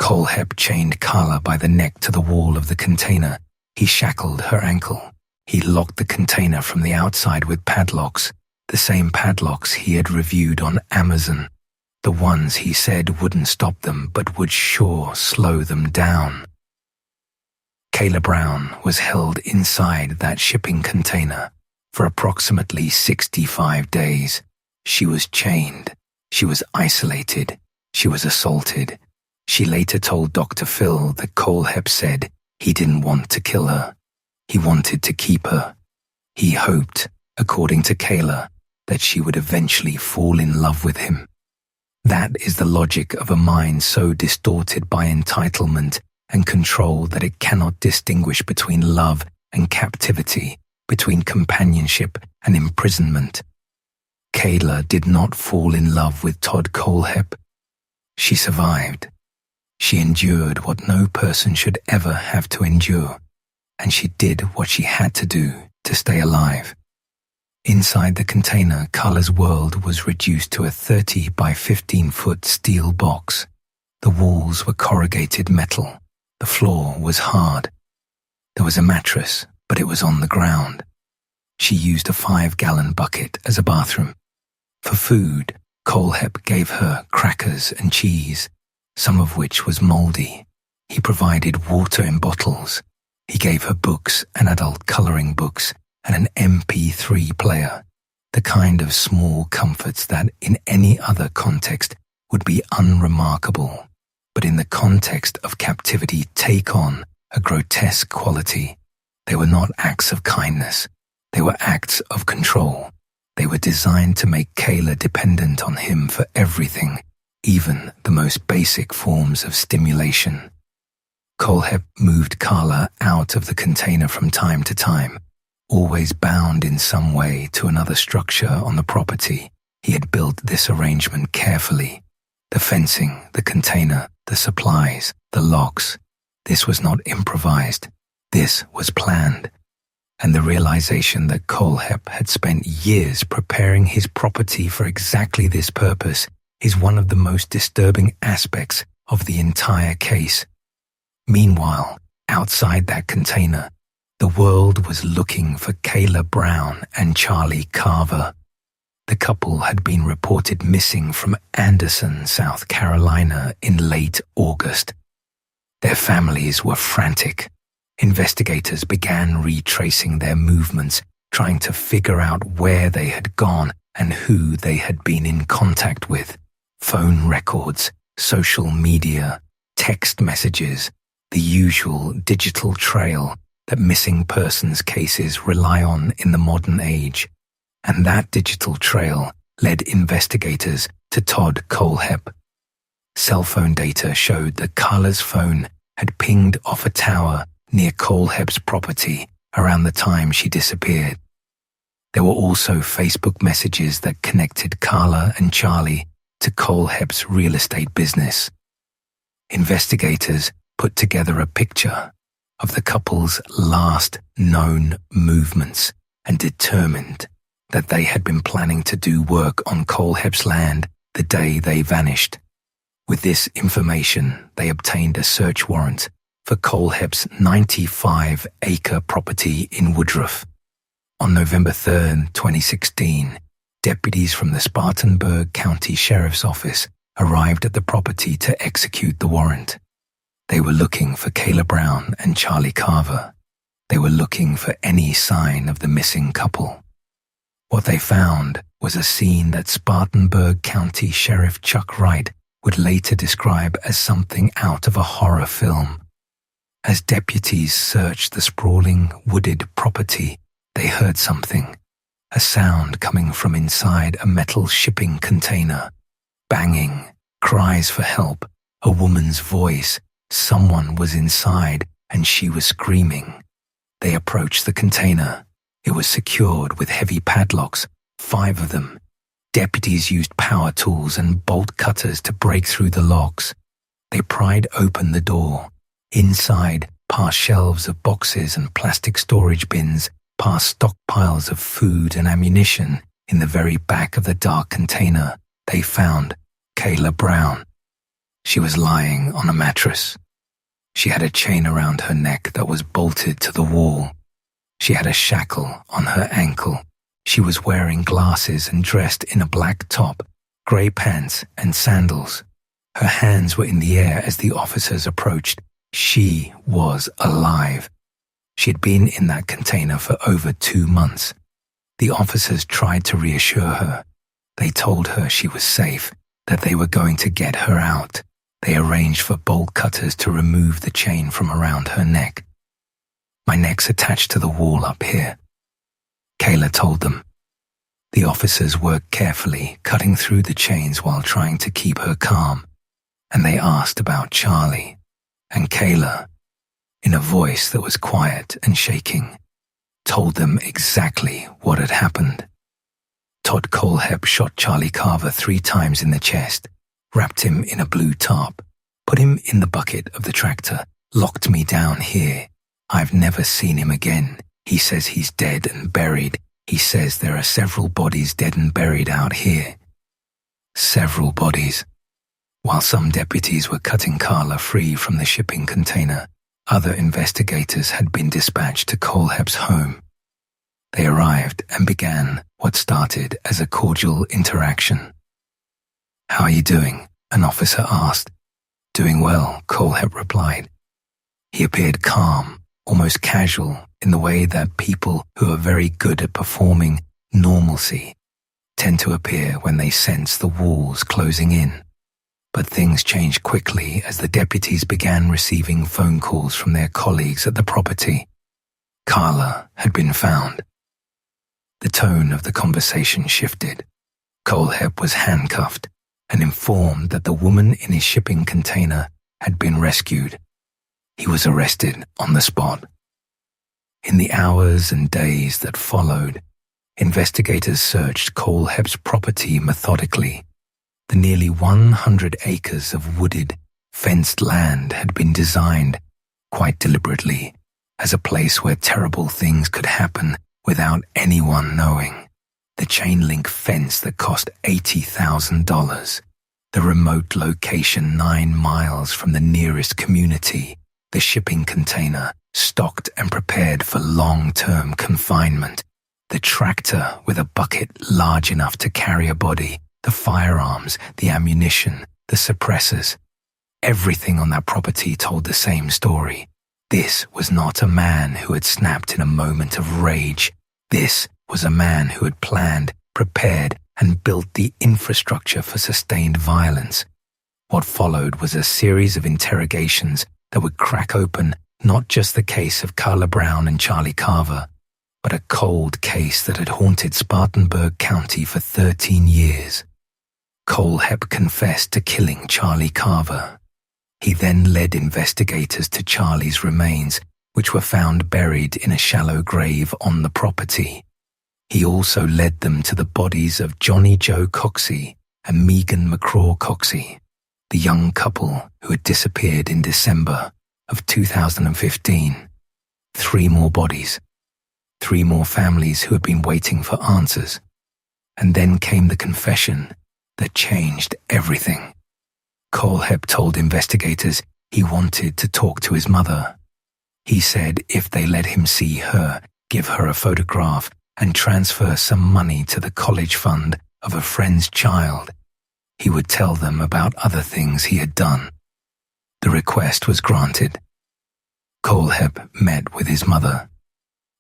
Kohlhepp chained Carla by the neck to the wall of the container. He shackled her ankle. He locked the container from the outside with padlocks, the same padlocks he had reviewed on Amazon, the ones he said wouldn't stop them but would sure slow them down. Kayla Brown was held inside that shipping container for approximately 65 days. She was chained. She was isolated. She was assaulted. She later told Dr. Phil that Kohlhepp said he didn't want to kill her. He wanted to keep her. He hoped, according to Kayla, that she would eventually fall in love with him. That is the logic of a mind so distorted by entitlement and control that it cannot distinguish between love and captivity, between companionship and imprisonment. Kayla did not fall in love with Todd Kohlhepp. She survived. She endured what no person should ever have to endure, and she did what she had to do to stay alive. Inside the container, Carla's world was reduced to a 30 by 15-foot steel box. The walls were corrugated metal. The floor was hard. There was a mattress, but it was on the ground. She used a 5-gallon bucket as a bathroom. For food, Kohlhepp gave her crackers and cheese, some of which was moldy. He provided water in bottles. He gave her books and adult coloring books and an MP3 player, the kind of small comforts that in any other context would be unremarkable, but in the context of captivity take on a grotesque quality. They were not acts of kindness. They were acts of control. They were designed to make Kayla dependent on him for everything, even the most basic forms of stimulation. Kohlhepp moved Carla out of the container from time to time, always bound in some way to another structure on the property. He had built this arrangement carefully. The fencing, the container, the supplies, the locks. This was not improvised. This was planned. And the realization that Kohlhepp had spent years preparing his property for exactly this purpose is one of the most disturbing aspects of the entire case. Meanwhile, outside that container, the world was looking for Kayla Brown and Charlie Carver. The couple had been reported missing from Anderson, South Carolina in late August. Their families were frantic. Investigators began retracing their movements, trying to figure out where they had gone and who they had been in contact with. Phone records, social media, text messages, the usual digital trail that missing persons cases rely on in the modern age. And that digital trail led investigators to Todd Kohlhepp. Cell phone data showed that Carla's phone had pinged off a tower near Kohlhepp's property around the time she disappeared. There were also Facebook messages that connected Carla and Charlie to Kohlhepp's real estate business. Investigators put together a picture of the couple's last known movements and determined that they had been planning to do work on Kohlhepp's land the day they vanished. With this information, they obtained a search warrant for Kohlhepp's 95-acre property in Woodruff. On November 3, 2016, deputies from the Spartanburg County Sheriff's Office arrived at the property to execute the warrant. They were looking for Kayla Brown and Charlie Carver. They were looking for any sign of the missing couple. What they found was a scene that Spartanburg County Sheriff Chuck Wright would later describe as something out of a horror film. As deputies searched the sprawling, wooded property, they heard something, a sound coming from inside a metal shipping container. Banging, cries for help, a woman's voice. Someone was inside and she was screaming. They approached the container. It was secured with heavy padlocks, 5 of them. Deputies used power tools and bolt cutters to break through the locks. They pried open the door. Inside, past shelves of boxes and plastic storage bins, past stockpiles of food and ammunition, in the very back of the dark container, they found Kayla Brown. She was lying on a mattress. She had a chain around her neck that was bolted to the wall. She had a shackle on her ankle. She was wearing glasses and dressed in a black top, grey pants and sandals. Her hands were in the air as the officers approached. She was alive. She had been in that container for over 2 months. The officers tried to reassure her. They told her she was safe, that they were going to get her out. They arranged for bolt cutters to remove the chain from around her neck. "My neck's attached to the wall up here," Kayla told them. The officers worked carefully, cutting through the chains while trying to keep her calm, and they asked about Charlie. And Kayla, in a voice that was quiet and shaking, told them exactly what had happened. Todd Kohlhepp shot Charlie Carver 3 times in the chest, wrapped him in a blue tarp, put him in the bucket of the tractor, locked me down here. I've never seen him again. He says he's dead and buried. He says there are several bodies dead and buried out here. Several bodies. While some deputies were cutting Carla free from the shipping container, other investigators had been dispatched to Kohlhepp's home. They arrived and began what started as a cordial interaction. "How are you doing?" an officer asked. "Doing well," Kohlhepp replied. He appeared calm, almost casual, in the way that people who are very good at performing normalcy tend to appear when they sense the walls closing in. But things changed quickly as the deputies began receiving phone calls from their colleagues at the property. Carla had been found. The tone of the conversation shifted. Kohlhepp was handcuffed and informed that the woman in his shipping container had been rescued. He was arrested on the spot. In the hours and days that followed, investigators searched Kohlhepp's property methodically. The nearly 100 acres of wooded, fenced land had been designed, quite deliberately, as a place where terrible things could happen without anyone knowing. The chain-link fence that cost $80,000, the remote location 9 miles from the nearest community, the shipping container stocked and prepared for long-term confinement, the tractor with a bucket large enough to carry a body, the firearms, the ammunition, the suppressors. Everything on that property told the same story. This was not a man who had snapped in a moment of rage. This was a man who had planned, prepared, and built the infrastructure for sustained violence. What followed was a series of interrogations that would crack open not just the case of Carla Brown and Charlie Carver, but a cold case that had haunted Spartanburg County for 13 years. Kohlhepp confessed to killing Charlie Carver. He then led investigators to Charlie's remains, which were found buried in a shallow grave on the property. He also led them to the bodies of Johnny Joe Coxey and Megan McCraw Coxey, the young couple who had disappeared in December of 2015. 3 more bodies. 3 more families who had been waiting for answers. And then came the confession that changed everything. Kohlhepp told investigators he wanted to talk to his mother. He said if they let him see her, give her a photograph, and transfer some money to the college fund of a friend's child, he would tell them about other things he had done. The request was granted. Kohlhepp met with his mother,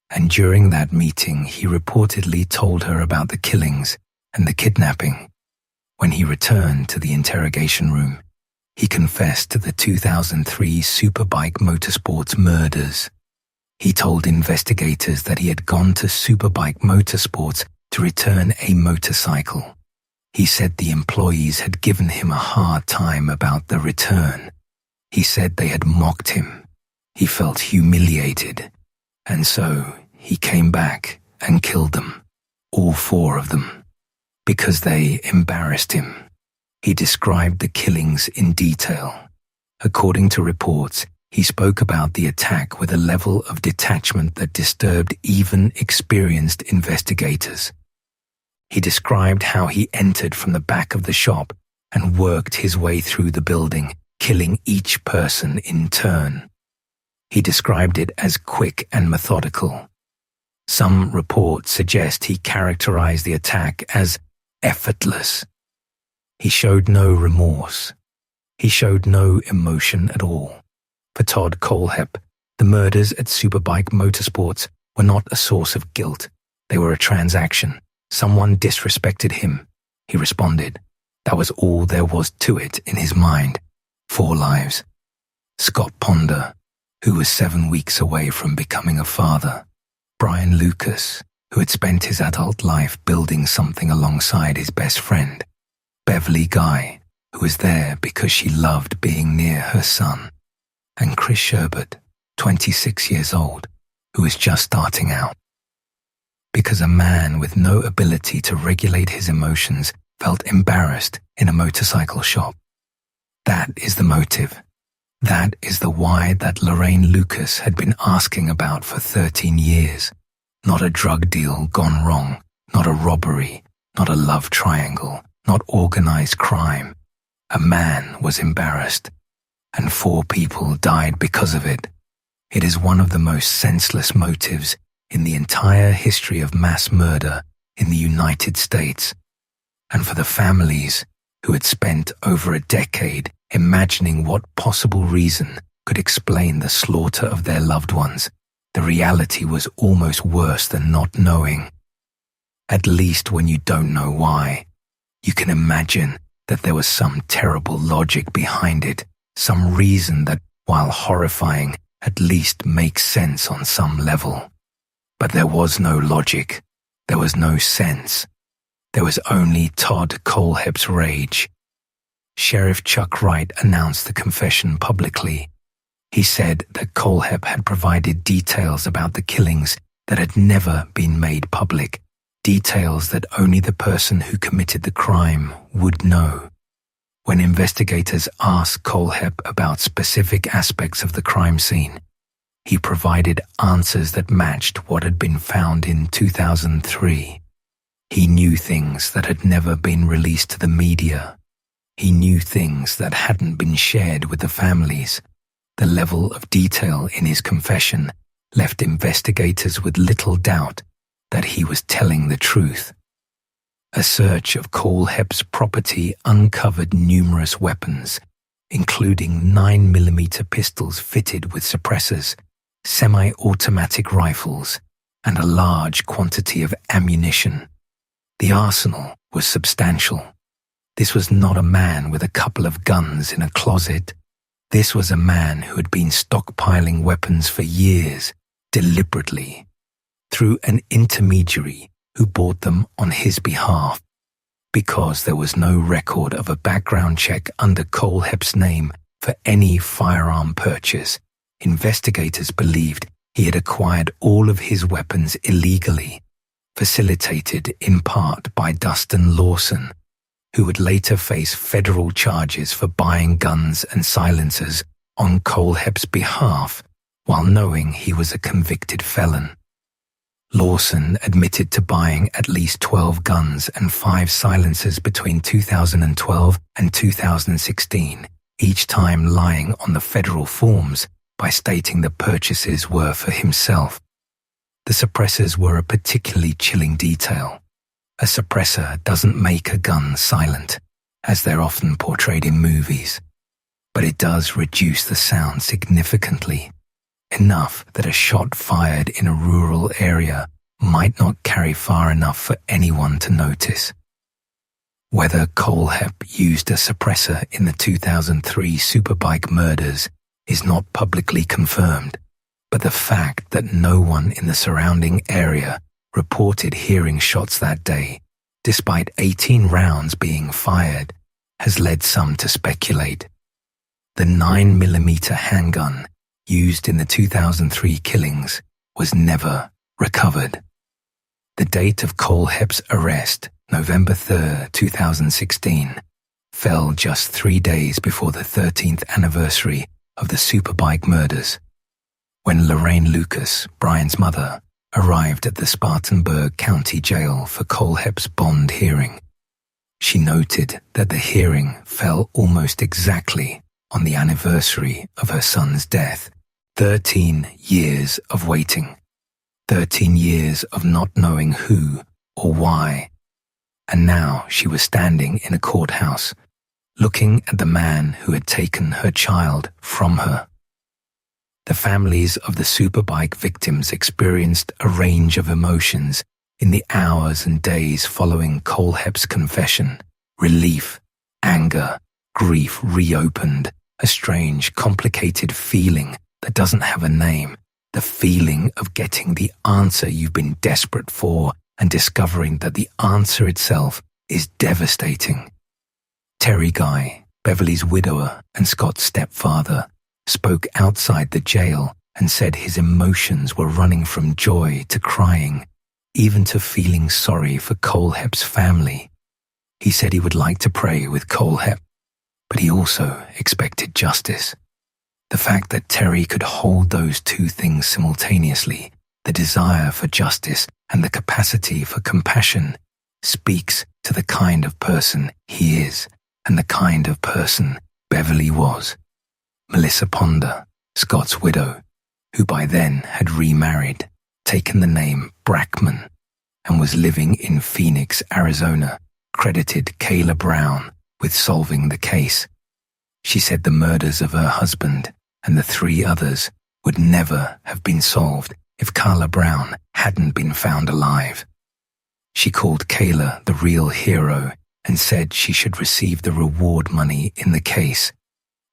and during that meeting he reportedly told her about the killings and the kidnapping. When he returned to the interrogation room, he confessed to the 2003 Superbike Motorsports murders. He told investigators that he had gone to Superbike Motorsports to return a motorcycle. He said the employees had given him a hard time about the return. He said they had mocked him. He felt humiliated, and so he came back and killed them, all 4 of them, because they embarrassed him. He described the killings in detail. According to reports, he spoke about the attack with a level of detachment that disturbed even experienced investigators. He described how he entered from the back of the shop and worked his way through the building, killing each person in turn. He described it as quick and methodical. Some reports suggest he characterized the attack as effortless. He showed no remorse. He showed no emotion at all. For Todd Kohlhepp, the murders at Superbike Motorsports were not a source of guilt. They were a transaction. Someone disrespected him. He responded. That was all there was to it in his mind. 4 lives. Scott Ponder, who was 7 weeks away from becoming a father. Brian Lucas, who had spent his adult life building something alongside his best friend. Beverly Guy, who was there because she loved being near her son. And Chris Sherbert, 26 years old, who was just starting out. Because a man with no ability to regulate his emotions felt embarrassed in a motorcycle shop. That is the motive. That is the why that Lorraine Lucas had been asking about for 13 years. Not a drug deal gone wrong, not a robbery, not a love triangle, not organized crime. A man was embarrassed, and 4 people died because of it. It is one of the most senseless motives in the entire history of mass murder in the United States. And for the families who had spent over a decade imagining what possible reason could explain the slaughter of their loved ones, the reality was almost worse than not knowing. At least when you don't know why, you can imagine that there was some terrible logic behind it, some reason that, while horrifying, at least makes sense on some level. But there was no logic. There was no sense. There was only Todd Kohlhepp's rage. Sheriff Chuck Wright announced the confession publicly. He said that Kohlhepp had provided details about the killings that had never been made public, details that only the person who committed the crime would know. When investigators asked Kohlhepp about specific aspects of the crime scene, he provided answers that matched what had been found in 2003. He knew things that had never been released to the media. He knew things that hadn't been shared with the families. The level of detail in his confession left investigators with little doubt that he was telling the truth. A search of Kohlhepp's property uncovered numerous weapons, including 9mm pistols fitted with suppressors, semi-automatic rifles, and a large quantity of ammunition. The arsenal was substantial. This was not a man with a couple of guns in a closet. This was a man who had been stockpiling weapons for years, deliberately, through an intermediary who bought them on his behalf. Because there was no record of a background check under Kohlhepp's name for any firearm purchase, investigators believed he had acquired all of his weapons illegally, facilitated in part by Dustin Lawson, who would later face federal charges for buying guns and silencers on Kohlhepp's behalf while knowing he was a convicted felon. Lawson admitted to buying at least 12 guns and 5 silencers between 2012 and 2016, each time lying on the federal forms by stating the purchases were for himself. The suppressors were a particularly chilling detail. A suppressor doesn't make a gun silent, as they're often portrayed in movies, but it does reduce the sound significantly, enough that a shot fired in a rural area might not carry far enough for anyone to notice. Whether Kohlhepp used a suppressor in the 2003 Superbike murders is not publicly confirmed, but the fact that no one in the surrounding area reported hearing shots that day, despite 18 rounds being fired, has led some to speculate. The 9mm handgun used in the 2003 killings was never recovered. The date of Kohlhepp's arrest, November 3, 2016, fell just 3 days before the 13th anniversary of the Superbike murders, when Lorraine Lucas, Brian's mother, arrived at the Spartanburg County Jail for Kohlhepp's bond hearing. She noted that the hearing fell almost exactly on the anniversary of her son's death. 13 years of waiting. 13 years of not knowing who or why. And now she was standing in a courthouse, looking at the man who had taken her child from her. The families of the Superbike victims experienced a range of emotions in the hours and days following Kohlhepp's confession. Relief, anger, grief reopened, a strange, complicated feeling that doesn't have a name, the feeling of getting the answer you've been desperate for and discovering that the answer itself is devastating. Terry Guy, Beverly's widower and Scott's stepfather, spoke outside the jail and said his emotions were running from joy to crying, even to feeling sorry for Kohlhepp's family. He said he would like to pray with Kohlhepp, but he also expected justice. The fact that Terry could hold those two things simultaneously, the desire for justice and the capacity for compassion, speaks to the kind of person he is and the kind of person Beverly was. Melissa Ponder, Scott's widow, who by then had remarried, taken the name Brackman, and was living in Phoenix, Arizona, credited Kayla Brown with solving the case. She said the murders of her husband and the 3 others would never have been solved if Carla Brown hadn't been found alive. She called Kayla the real hero and said she should receive the reward money in the case.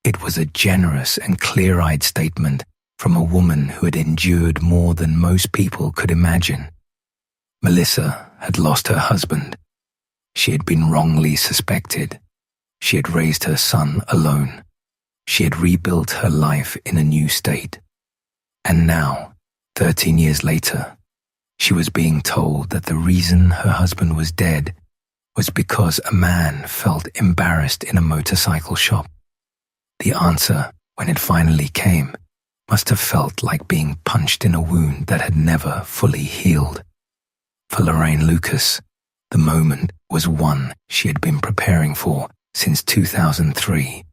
It was a generous and clear-eyed statement from a woman who had endured more than most people could imagine. Melissa had lost her husband. She had been wrongly suspected. She had raised her son alone. She had rebuilt her life in a new state. And now, 13 years later, she was being told that the reason her husband was dead was because a man felt embarrassed in a motorcycle shop. The answer, when it finally came, must have felt like being punched in a wound that had never fully healed. For Lorraine Lucas, the moment was one she had been preparing for since 2003.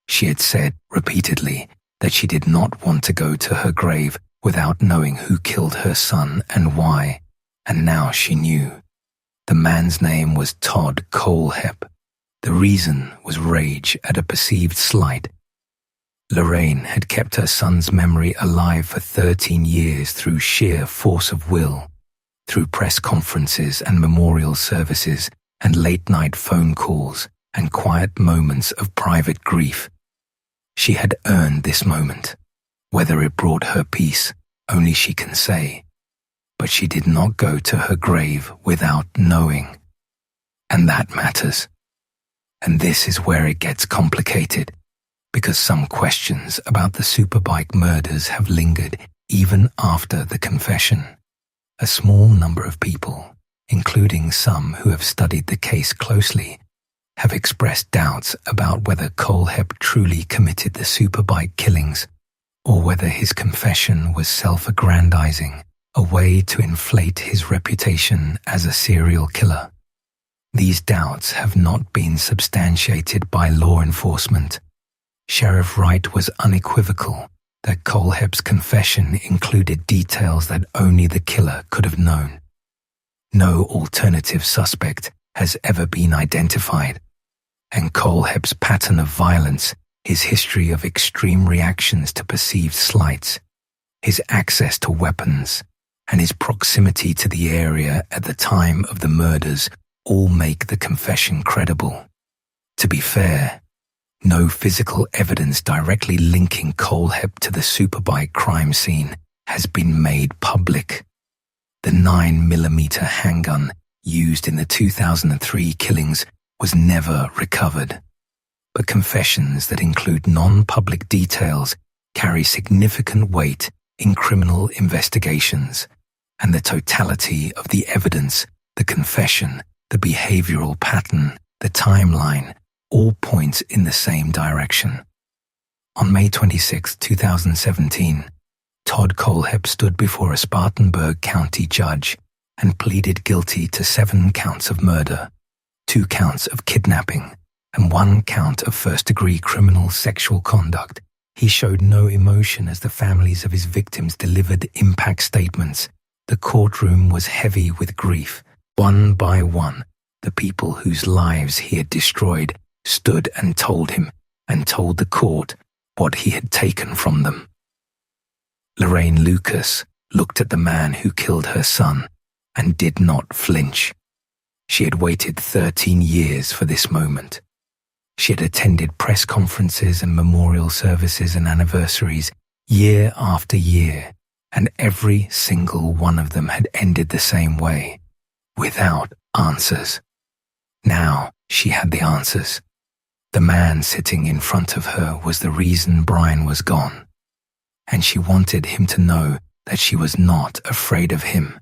She had said repeatedly that she did not want to go to her grave without knowing who killed her son and why, and now she knew. The man's name was Todd Kohlhepp. The reason was rage at a perceived slight. Lorraine had kept her son's memory alive for 13 years through sheer force of will, through press conferences and memorial services and late-night phone calls and quiet moments of private grief. She had earned this moment. Whether it brought her peace, only she can say. But she did not go to her grave without knowing. And that matters. And this is where it gets complicated, because some questions about the Superbike murders have lingered even after the confession. A small number of people, including some who have studied the case closely, have expressed doubts about whether Kohlhepp truly committed the Superbike killings, or whether his confession was self-aggrandizing, a way to inflate his reputation as a serial killer. These doubts have not been substantiated by law enforcement. Sheriff Wright was unequivocal that Kohlhepp's confession included details that only the killer could have known. No alternative suspect has ever been identified, and Kohlhepp's pattern of violence, his history of extreme reactions to perceived slights, his access to weapons, and his proximity to the area at the time of the murders all make the confession credible. To be fair, no physical evidence directly linking Kohlhepp to the Superbike crime scene has been made public. The 9mm handgun used in the 2003 killings was never recovered. But confessions that include non-public details carry significant weight in criminal investigations, and the totality of the evidence, the confession, the behavioral pattern, the timeline, all points in the same direction. On May 26, 2017, Todd Kohlhepp stood before a Spartanburg County judge and pleaded guilty to 7 counts of murder, 2 counts of kidnapping, and 1 count of first-degree criminal sexual conduct. He showed no emotion as the families of his victims delivered impact statements. The courtroom was heavy with grief. One by one, the people whose lives he had destroyed stood and told him, and told the court, what he had taken from them. Lorraine Lucas looked at the man who killed her son and did not flinch. She had waited 13 years for this moment. She had attended press conferences and memorial services and anniversaries year after year, and every single one of them had ended the same way, without answers. Now she had the answers. The man sitting in front of her was the reason Brian was gone, and she wanted him to know that she was not afraid of him.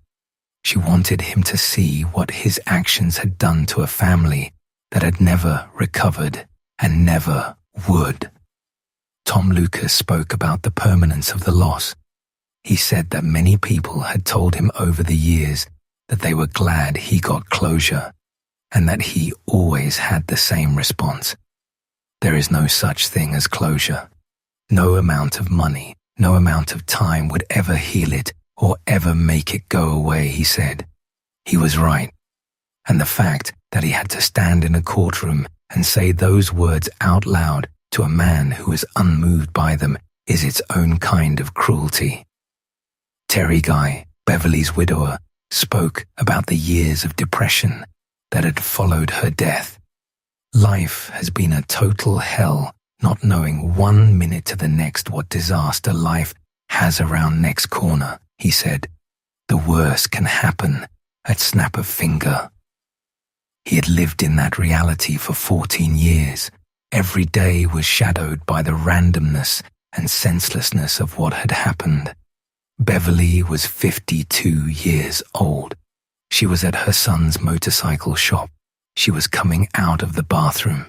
She wanted him to see what his actions had done to a family that had never recovered and never would. Tom Lucas spoke about the permanence of the loss. He said that many people had told him over the years that they were glad he got closure, and that he always had the same response. There is no such thing as closure. No amount of money, no amount of time would ever heal it or ever make it go away, he said. He was right. And the fact that he had to stand in a courtroom and say those words out loud to a man who was unmoved by them is its own kind of cruelty. Terry Guy, Beverly's widower, spoke about the years of depression that had followed her death. Life has been a total hell, not knowing 1 minute to the next what disaster life has around next corner, he said. The worst can happen at snap of finger. He had lived in that reality for 14 years. Every day was shadowed by the randomness and senselessness of what had happened. Beverly was 52 years old. She was at her son's motorcycle shop. She was coming out of the bathroom,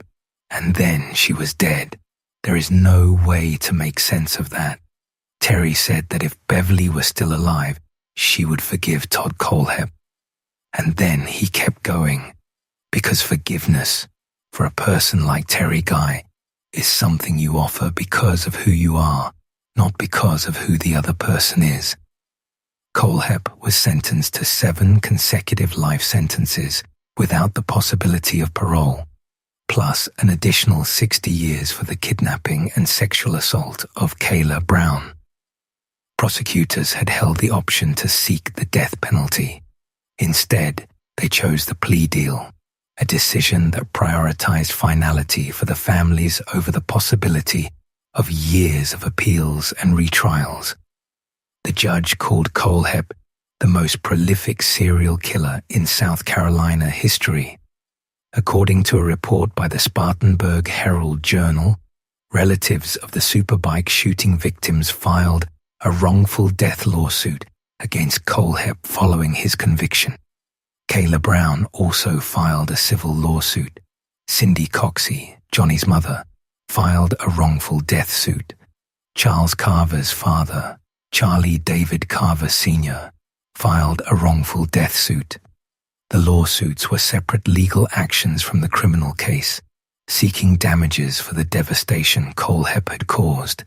and then she was dead. There is no way to make sense of that. Terry said that if Beverly was still alive, she would forgive Todd Kohlhepp. And then he kept going, because forgiveness, for a person like Terry Guy, is something you offer because of who you are, not because of who the other person is. Kohlhepp was sentenced to 7 consecutive life sentences without the possibility of parole, plus an additional 60 years for the kidnapping and sexual assault of Kayla Brown. Prosecutors had held the option to seek the death penalty. Instead, they chose the plea deal, a decision that prioritized finality for the families over the possibility of years of appeals and retrials. The judge called Kohlhepp the most prolific serial killer in South Carolina history. According to a report by the Spartanburg Herald-Journal, relatives of the Superbike shooting victims filed a wrongful death lawsuit against Kohlhepp following his conviction. Kayla Brown also filed a civil lawsuit. Cindy Coxey, Johnny's mother, filed a wrongful death suit. Charles Carver's father, Charlie David Carver Sr., filed a wrongful death suit. The lawsuits were separate legal actions from the criminal case, seeking damages for the devastation Kohlhepp had caused.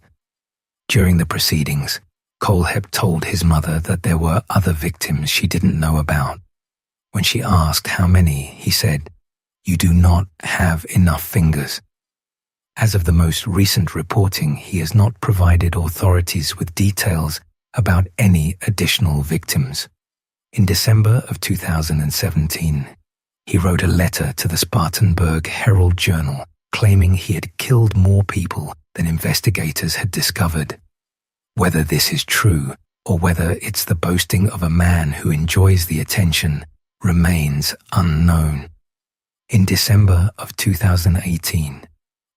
During the proceedings, Kohlhepp told his mother that there were other victims she didn't know about. When she asked how many, he said, "You do not have enough fingers." As of the most recent reporting, he has not provided authorities with details about any additional victims. In December of 2017, He wrote a letter to the Spartanburg Herald-Journal claiming he had killed more people than investigators had discovered. Whether this is true or whether it's the boasting of a man who enjoys the attention remains unknown. In December of 2018,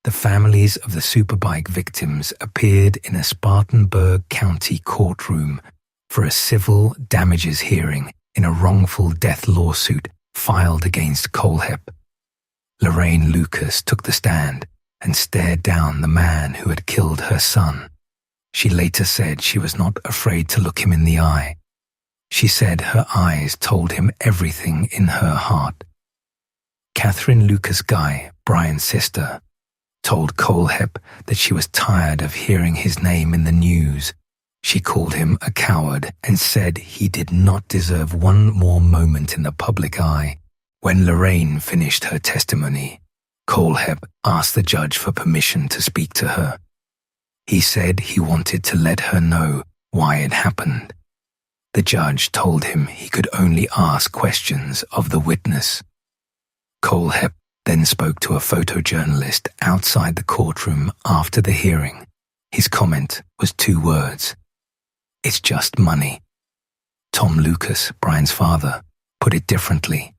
the families of the Superbike victims appeared in a Spartanburg County courtroom for a civil damages hearing in a wrongful death lawsuit filed against Kohlhepp. Lorraine Lucas took the stand and stared down the man who had killed her son. She later said she was not afraid to look him in the eye. She said her eyes told him everything in her heart. Catherine Lucas Guy, Brian's sister, told Kohlhepp that she was tired of hearing his name in the news. She called him a coward and said he did not deserve one more moment in the public eye. When Lorraine finished her testimony, Kohlhepp asked the judge for permission to speak to her. He said he wanted to let her know why it happened. The judge told him he could only ask questions of the witness. Kohlhepp then spoke to a photojournalist outside the courtroom after the hearing. His comment was 2 words: "It's just money." Tom Lucas, Brian's father, put it differently.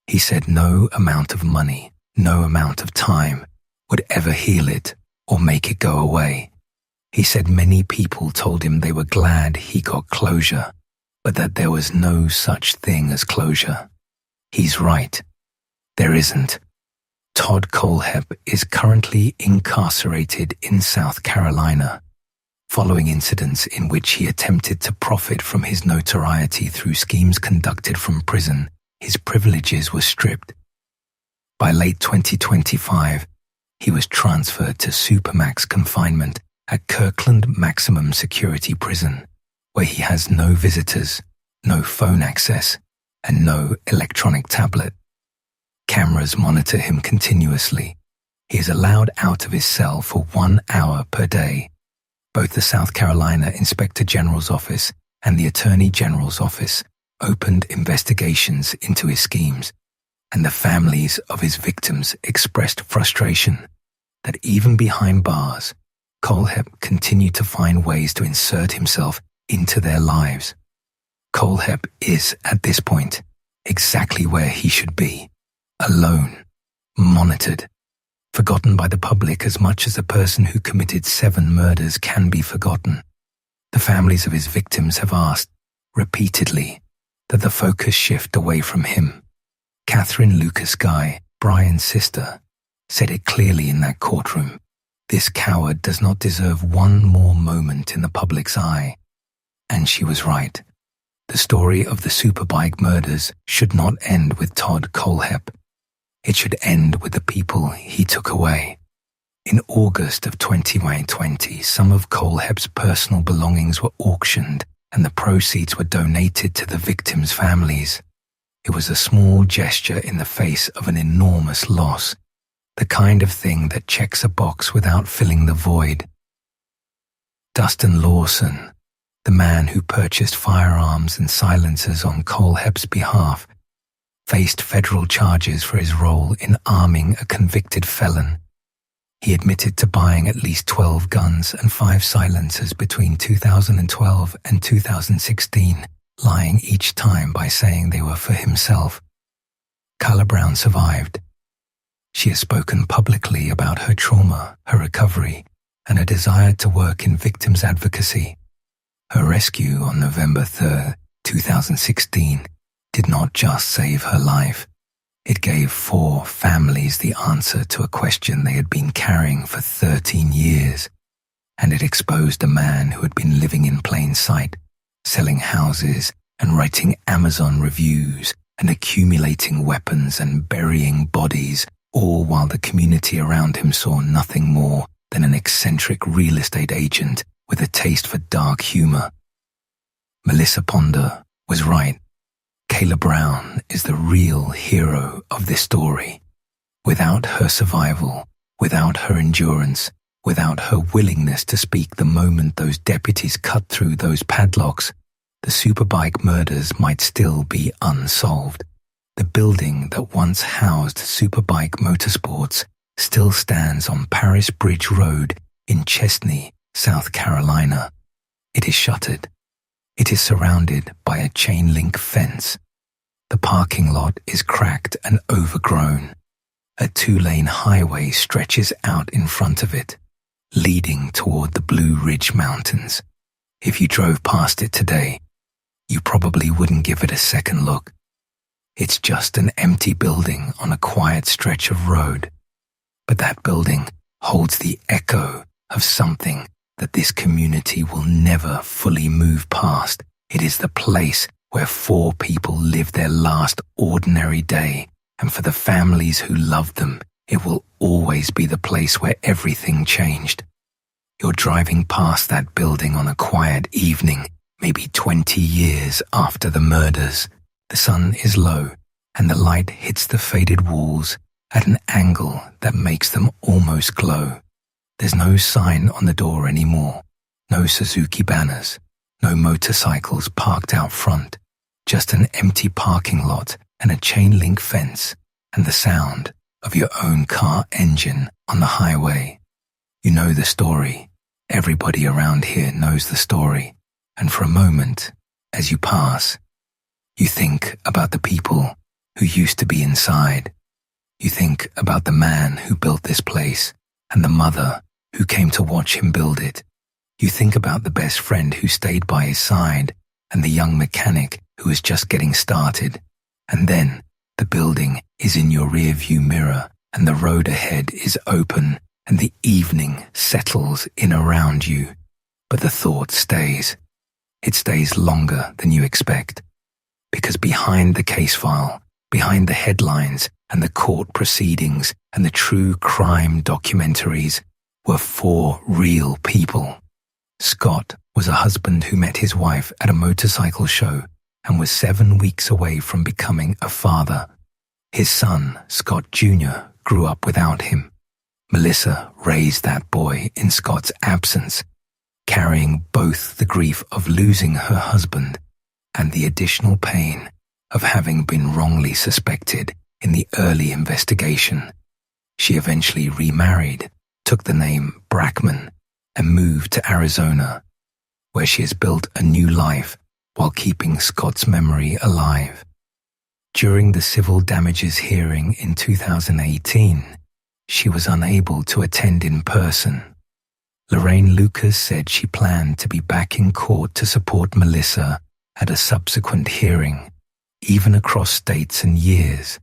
He said no amount of money, no amount of time would ever heal it or make it go away. He said many people told him they were glad he got closure, but that there was no such thing as closure. He's right. There isn't. Todd Kohlhepp is currently incarcerated in South Carolina, following incidents in which he attempted to profit from his notoriety through schemes conducted from prison. His privileges were stripped. By late 2025, he was transferred to Supermax confinement at Kirkland Maximum Security Prison, where he has no visitors, no phone access, and no electronic tablet. Cameras monitor him continuously. He is allowed out of his cell for 1 hour per day. Both the South Carolina Inspector General's Office and the Attorney General's Office opened investigations into his schemes, and the families of his victims expressed frustration that even behind bars, Kohlhepp continued to find ways to insert himself into their lives. Kohlhepp is, at this point, exactly where he should be: alone, monitored, forgotten by the public as much as a person who committed 7 murders can be forgotten. The families of his victims have asked, repeatedly, that the focus shift away from him. Catherine Lucas Guy, Brian's sister, said it clearly in that courtroom. This coward does not deserve one more moment in the public's eye. And she was right. The story of the Superbike murders should not end with Todd Kohlhepp. It should end with the people he took away. In August of 2020, some of Kohlhepp's personal belongings were auctioned and the proceeds were donated to the victims' families. It was a small gesture in the face of an enormous loss, the kind of thing that checks a box without filling the void. Dustin Lawson, the man who purchased firearms and silencers on Kohlhepp's behalf, faced federal charges for his role in arming a convicted felon. He admitted to buying at least 12 guns and 5 silencers between 2012 and 2016, lying each time by saying they were for himself. Carla Brown survived. She has spoken publicly about her trauma, her recovery, and a desire to work in victims' advocacy. Her rescue on November 3, 2016, did not just save her life. It gave 4 families the answer to a question they had been carrying for 13 years, and it exposed a man who had been living in plain sight, selling houses and writing Amazon reviews and accumulating weapons and burying bodies, all while the community around him saw nothing more than an eccentric real estate agent with a taste for dark humor. Melissa Ponder was right. Kayla Brown is the real hero of this story. Without her survival, without her endurance, without her willingness to speak the moment those deputies cut through those padlocks, the Superbike murders might still be unsolved. The building that once housed Superbike Motorsports still stands on Paris Bridge Road in Chesnee, South Carolina. It is shuttered. It is surrounded by a chain-link fence. The parking lot is cracked and overgrown. A 2-lane highway stretches out in front of it, leading toward the Blue Ridge Mountains. If you drove past it today, you probably wouldn't give it a second look. It's just an empty building on a quiet stretch of road. But that building holds the echo of something that this community will never fully move past. It is the place where 4 people live their last ordinary day, and for the families who love them, it will always be the place where everything changed. You're driving past that building on a quiet evening, maybe 20 years after the murders. The sun is low, and the light hits the faded walls at an angle that makes them almost glow. There's no sign on the door anymore, no Suzuki banners, no motorcycles parked out front, just an empty parking lot and a chain-link fence and the sound of your own car engine on the highway. You know the story. Everybody around here knows the story. And for a moment, as you pass, you think about the people who used to be inside. You think about the man who built this place and the mother who came to watch him build it. You think about the best friend who stayed by his side and the young mechanic who was just getting started. And then the building is in your rear-view mirror and the road ahead is open and the evening settles in around you. But the thought stays. It stays longer than you expect. Because behind the case file, behind the headlines and the court proceedings and the true crime documentaries were 4 real people. Scott was a husband who met his wife at a motorcycle show and was 7 weeks away from becoming a father. His son, Scott Jr., grew up without him. Melissa raised that boy in Scott's absence, carrying both the grief of losing her husband and the additional pain of having been wrongly suspected in the early investigation. She eventually remarried, took the name Brackman, and moved to Arizona, where she has built a new life while keeping Scott's memory alive. During the civil damages hearing in 2018, she was unable to attend in person. Lorraine Lucas said she planned to be back in court to support Melissa at a subsequent hearing. Even across states and years,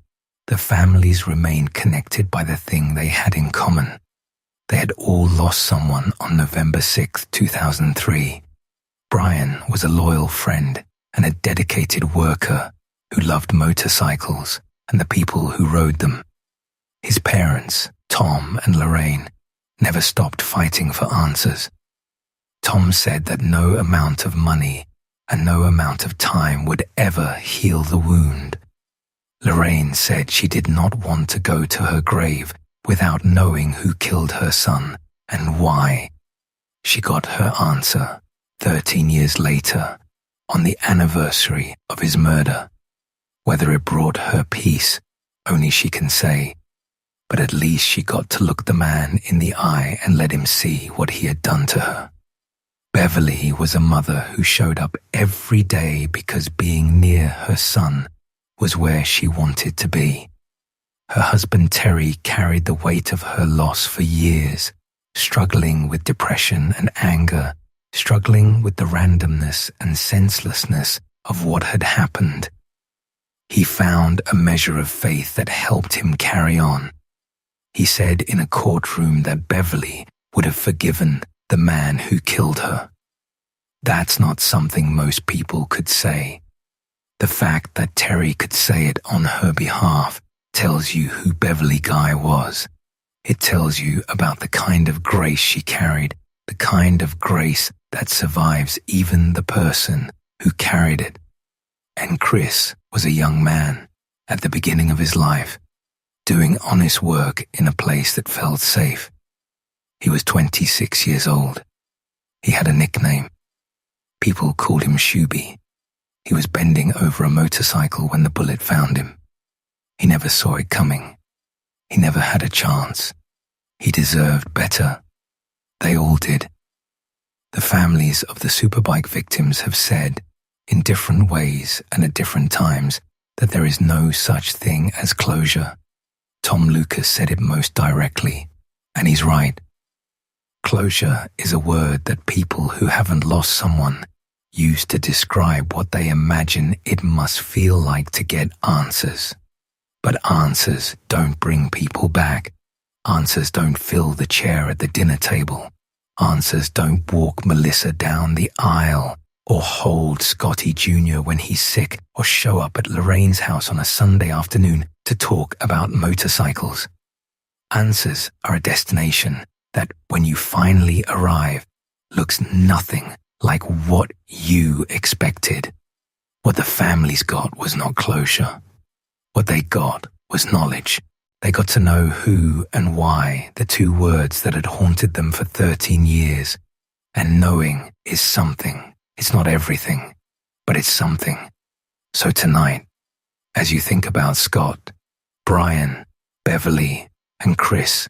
the families remained connected by the thing they had in common. They had all lost someone on November 6, 2003. Brian was a loyal friend and a dedicated worker who loved motorcycles and the people who rode them. His parents, Tom and Lorraine, never stopped fighting for answers. Tom said that no amount of money and no amount of time would ever heal the wound. Lorraine said she did not want to go to her grave without knowing who killed her son and why. She got her answer 13 years later, on the anniversary of his murder. Whether it brought her peace, only she can say, but at least she got to look the man in the eye and let him see what he had done to her. Beverly was a mother who showed up every day because being near her son was where she wanted to be. Her husband Terry carried the weight of her loss for years, struggling with depression and anger, struggling with the randomness and senselessness of what had happened. He found a measure of faith that helped him carry on. He said in a courtroom that Beverly would have forgiven the man who killed her. That's not something most people could say. The fact that Terry could say it on her behalf tells you who Beverly Guy was. It tells you about the kind of grace she carried, the kind of grace that survives even the person who carried it. And Chris was a young man at the beginning of his life, doing honest work in a place that felt safe. He was 26 years old. He had a nickname. People called him Shuby. He was bending over a motorcycle when the bullet found him. He never saw it coming. He never had a chance. He deserved better. They all did. The families of the Superbike victims have said, in different ways and at different times, that there is no such thing as closure. Tom Lucas said it most directly, and he's right. Closure is a word that people who haven't lost someone use to describe what they imagine it must feel like to get answers. But answers don't bring people back. Answers don't fill the chair at the dinner table. Answers don't walk Melissa down the aisle, or hold Scotty Jr. when he's sick, or show up at Lorraine's house on a Sunday afternoon to talk about motorcycles. Answers are a destination that, when you finally arrive, looks nothing like what you expected. What the families got was not closure. What they got was knowledge. They got to know who and why, the two words that had haunted them for 13 years. And knowing is something. It's not everything, but it's something. So tonight, as you think about Scott, Brian, Beverly, and Chris,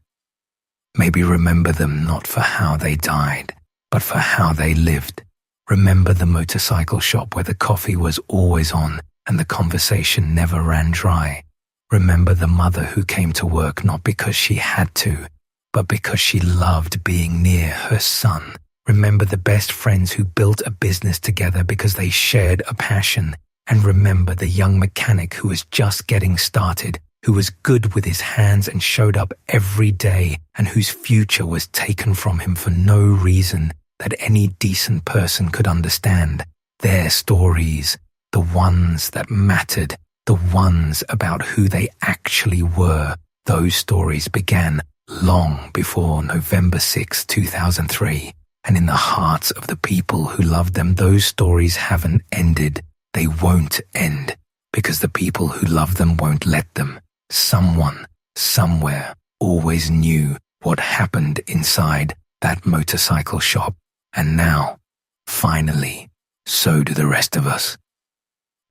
maybe remember them not for how they died, but for how they lived. Remember the motorcycle shop where the coffee was always on and the conversation never ran dry. Remember the mother who came to work not because she had to, but because she loved being near her son. Remember the best friends who built a business together because they shared a passion. And remember the young mechanic who was just getting started, who was good with his hands and showed up every day, and whose future was taken from him for no reason that any decent person could understand. Their stories, the ones that mattered, the ones about who they actually were, those stories began long before November 6, 2003. And in the hearts of the people who loved them, those stories haven't ended. They won't end, because the people who love them won't let them. Someone, somewhere, always knew what happened inside that motorcycle shop. And now, finally, so do the rest of us.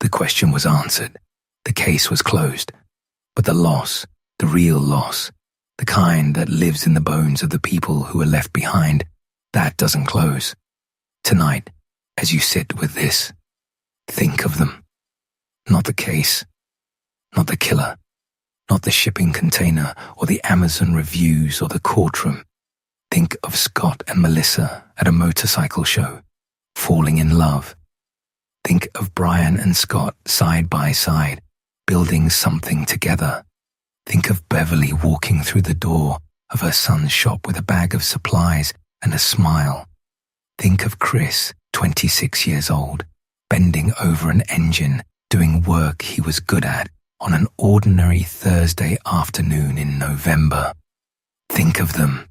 The question was answered. The case was closed. But the loss, the real loss, the kind that lives in the bones of the people who are left behind, that doesn't close. Tonight, as you sit with this, think of them. Not the case, not the killer, not the shipping container or the Amazon reviews or the courtroom. Think of Scott and Melissa at a motorcycle show, falling in love. Think of Brian and Scott side by side, building something together. Think of Beverly walking through the door of her son's shop with a bag of supplies and a smile. Think of Chris, 26 years old, bending over an engine, doing work he was good at on an ordinary Thursday afternoon in November. Think of them.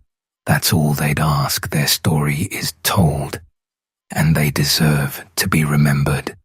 That's all they'd ask. Their story is told, and they deserve to be remembered.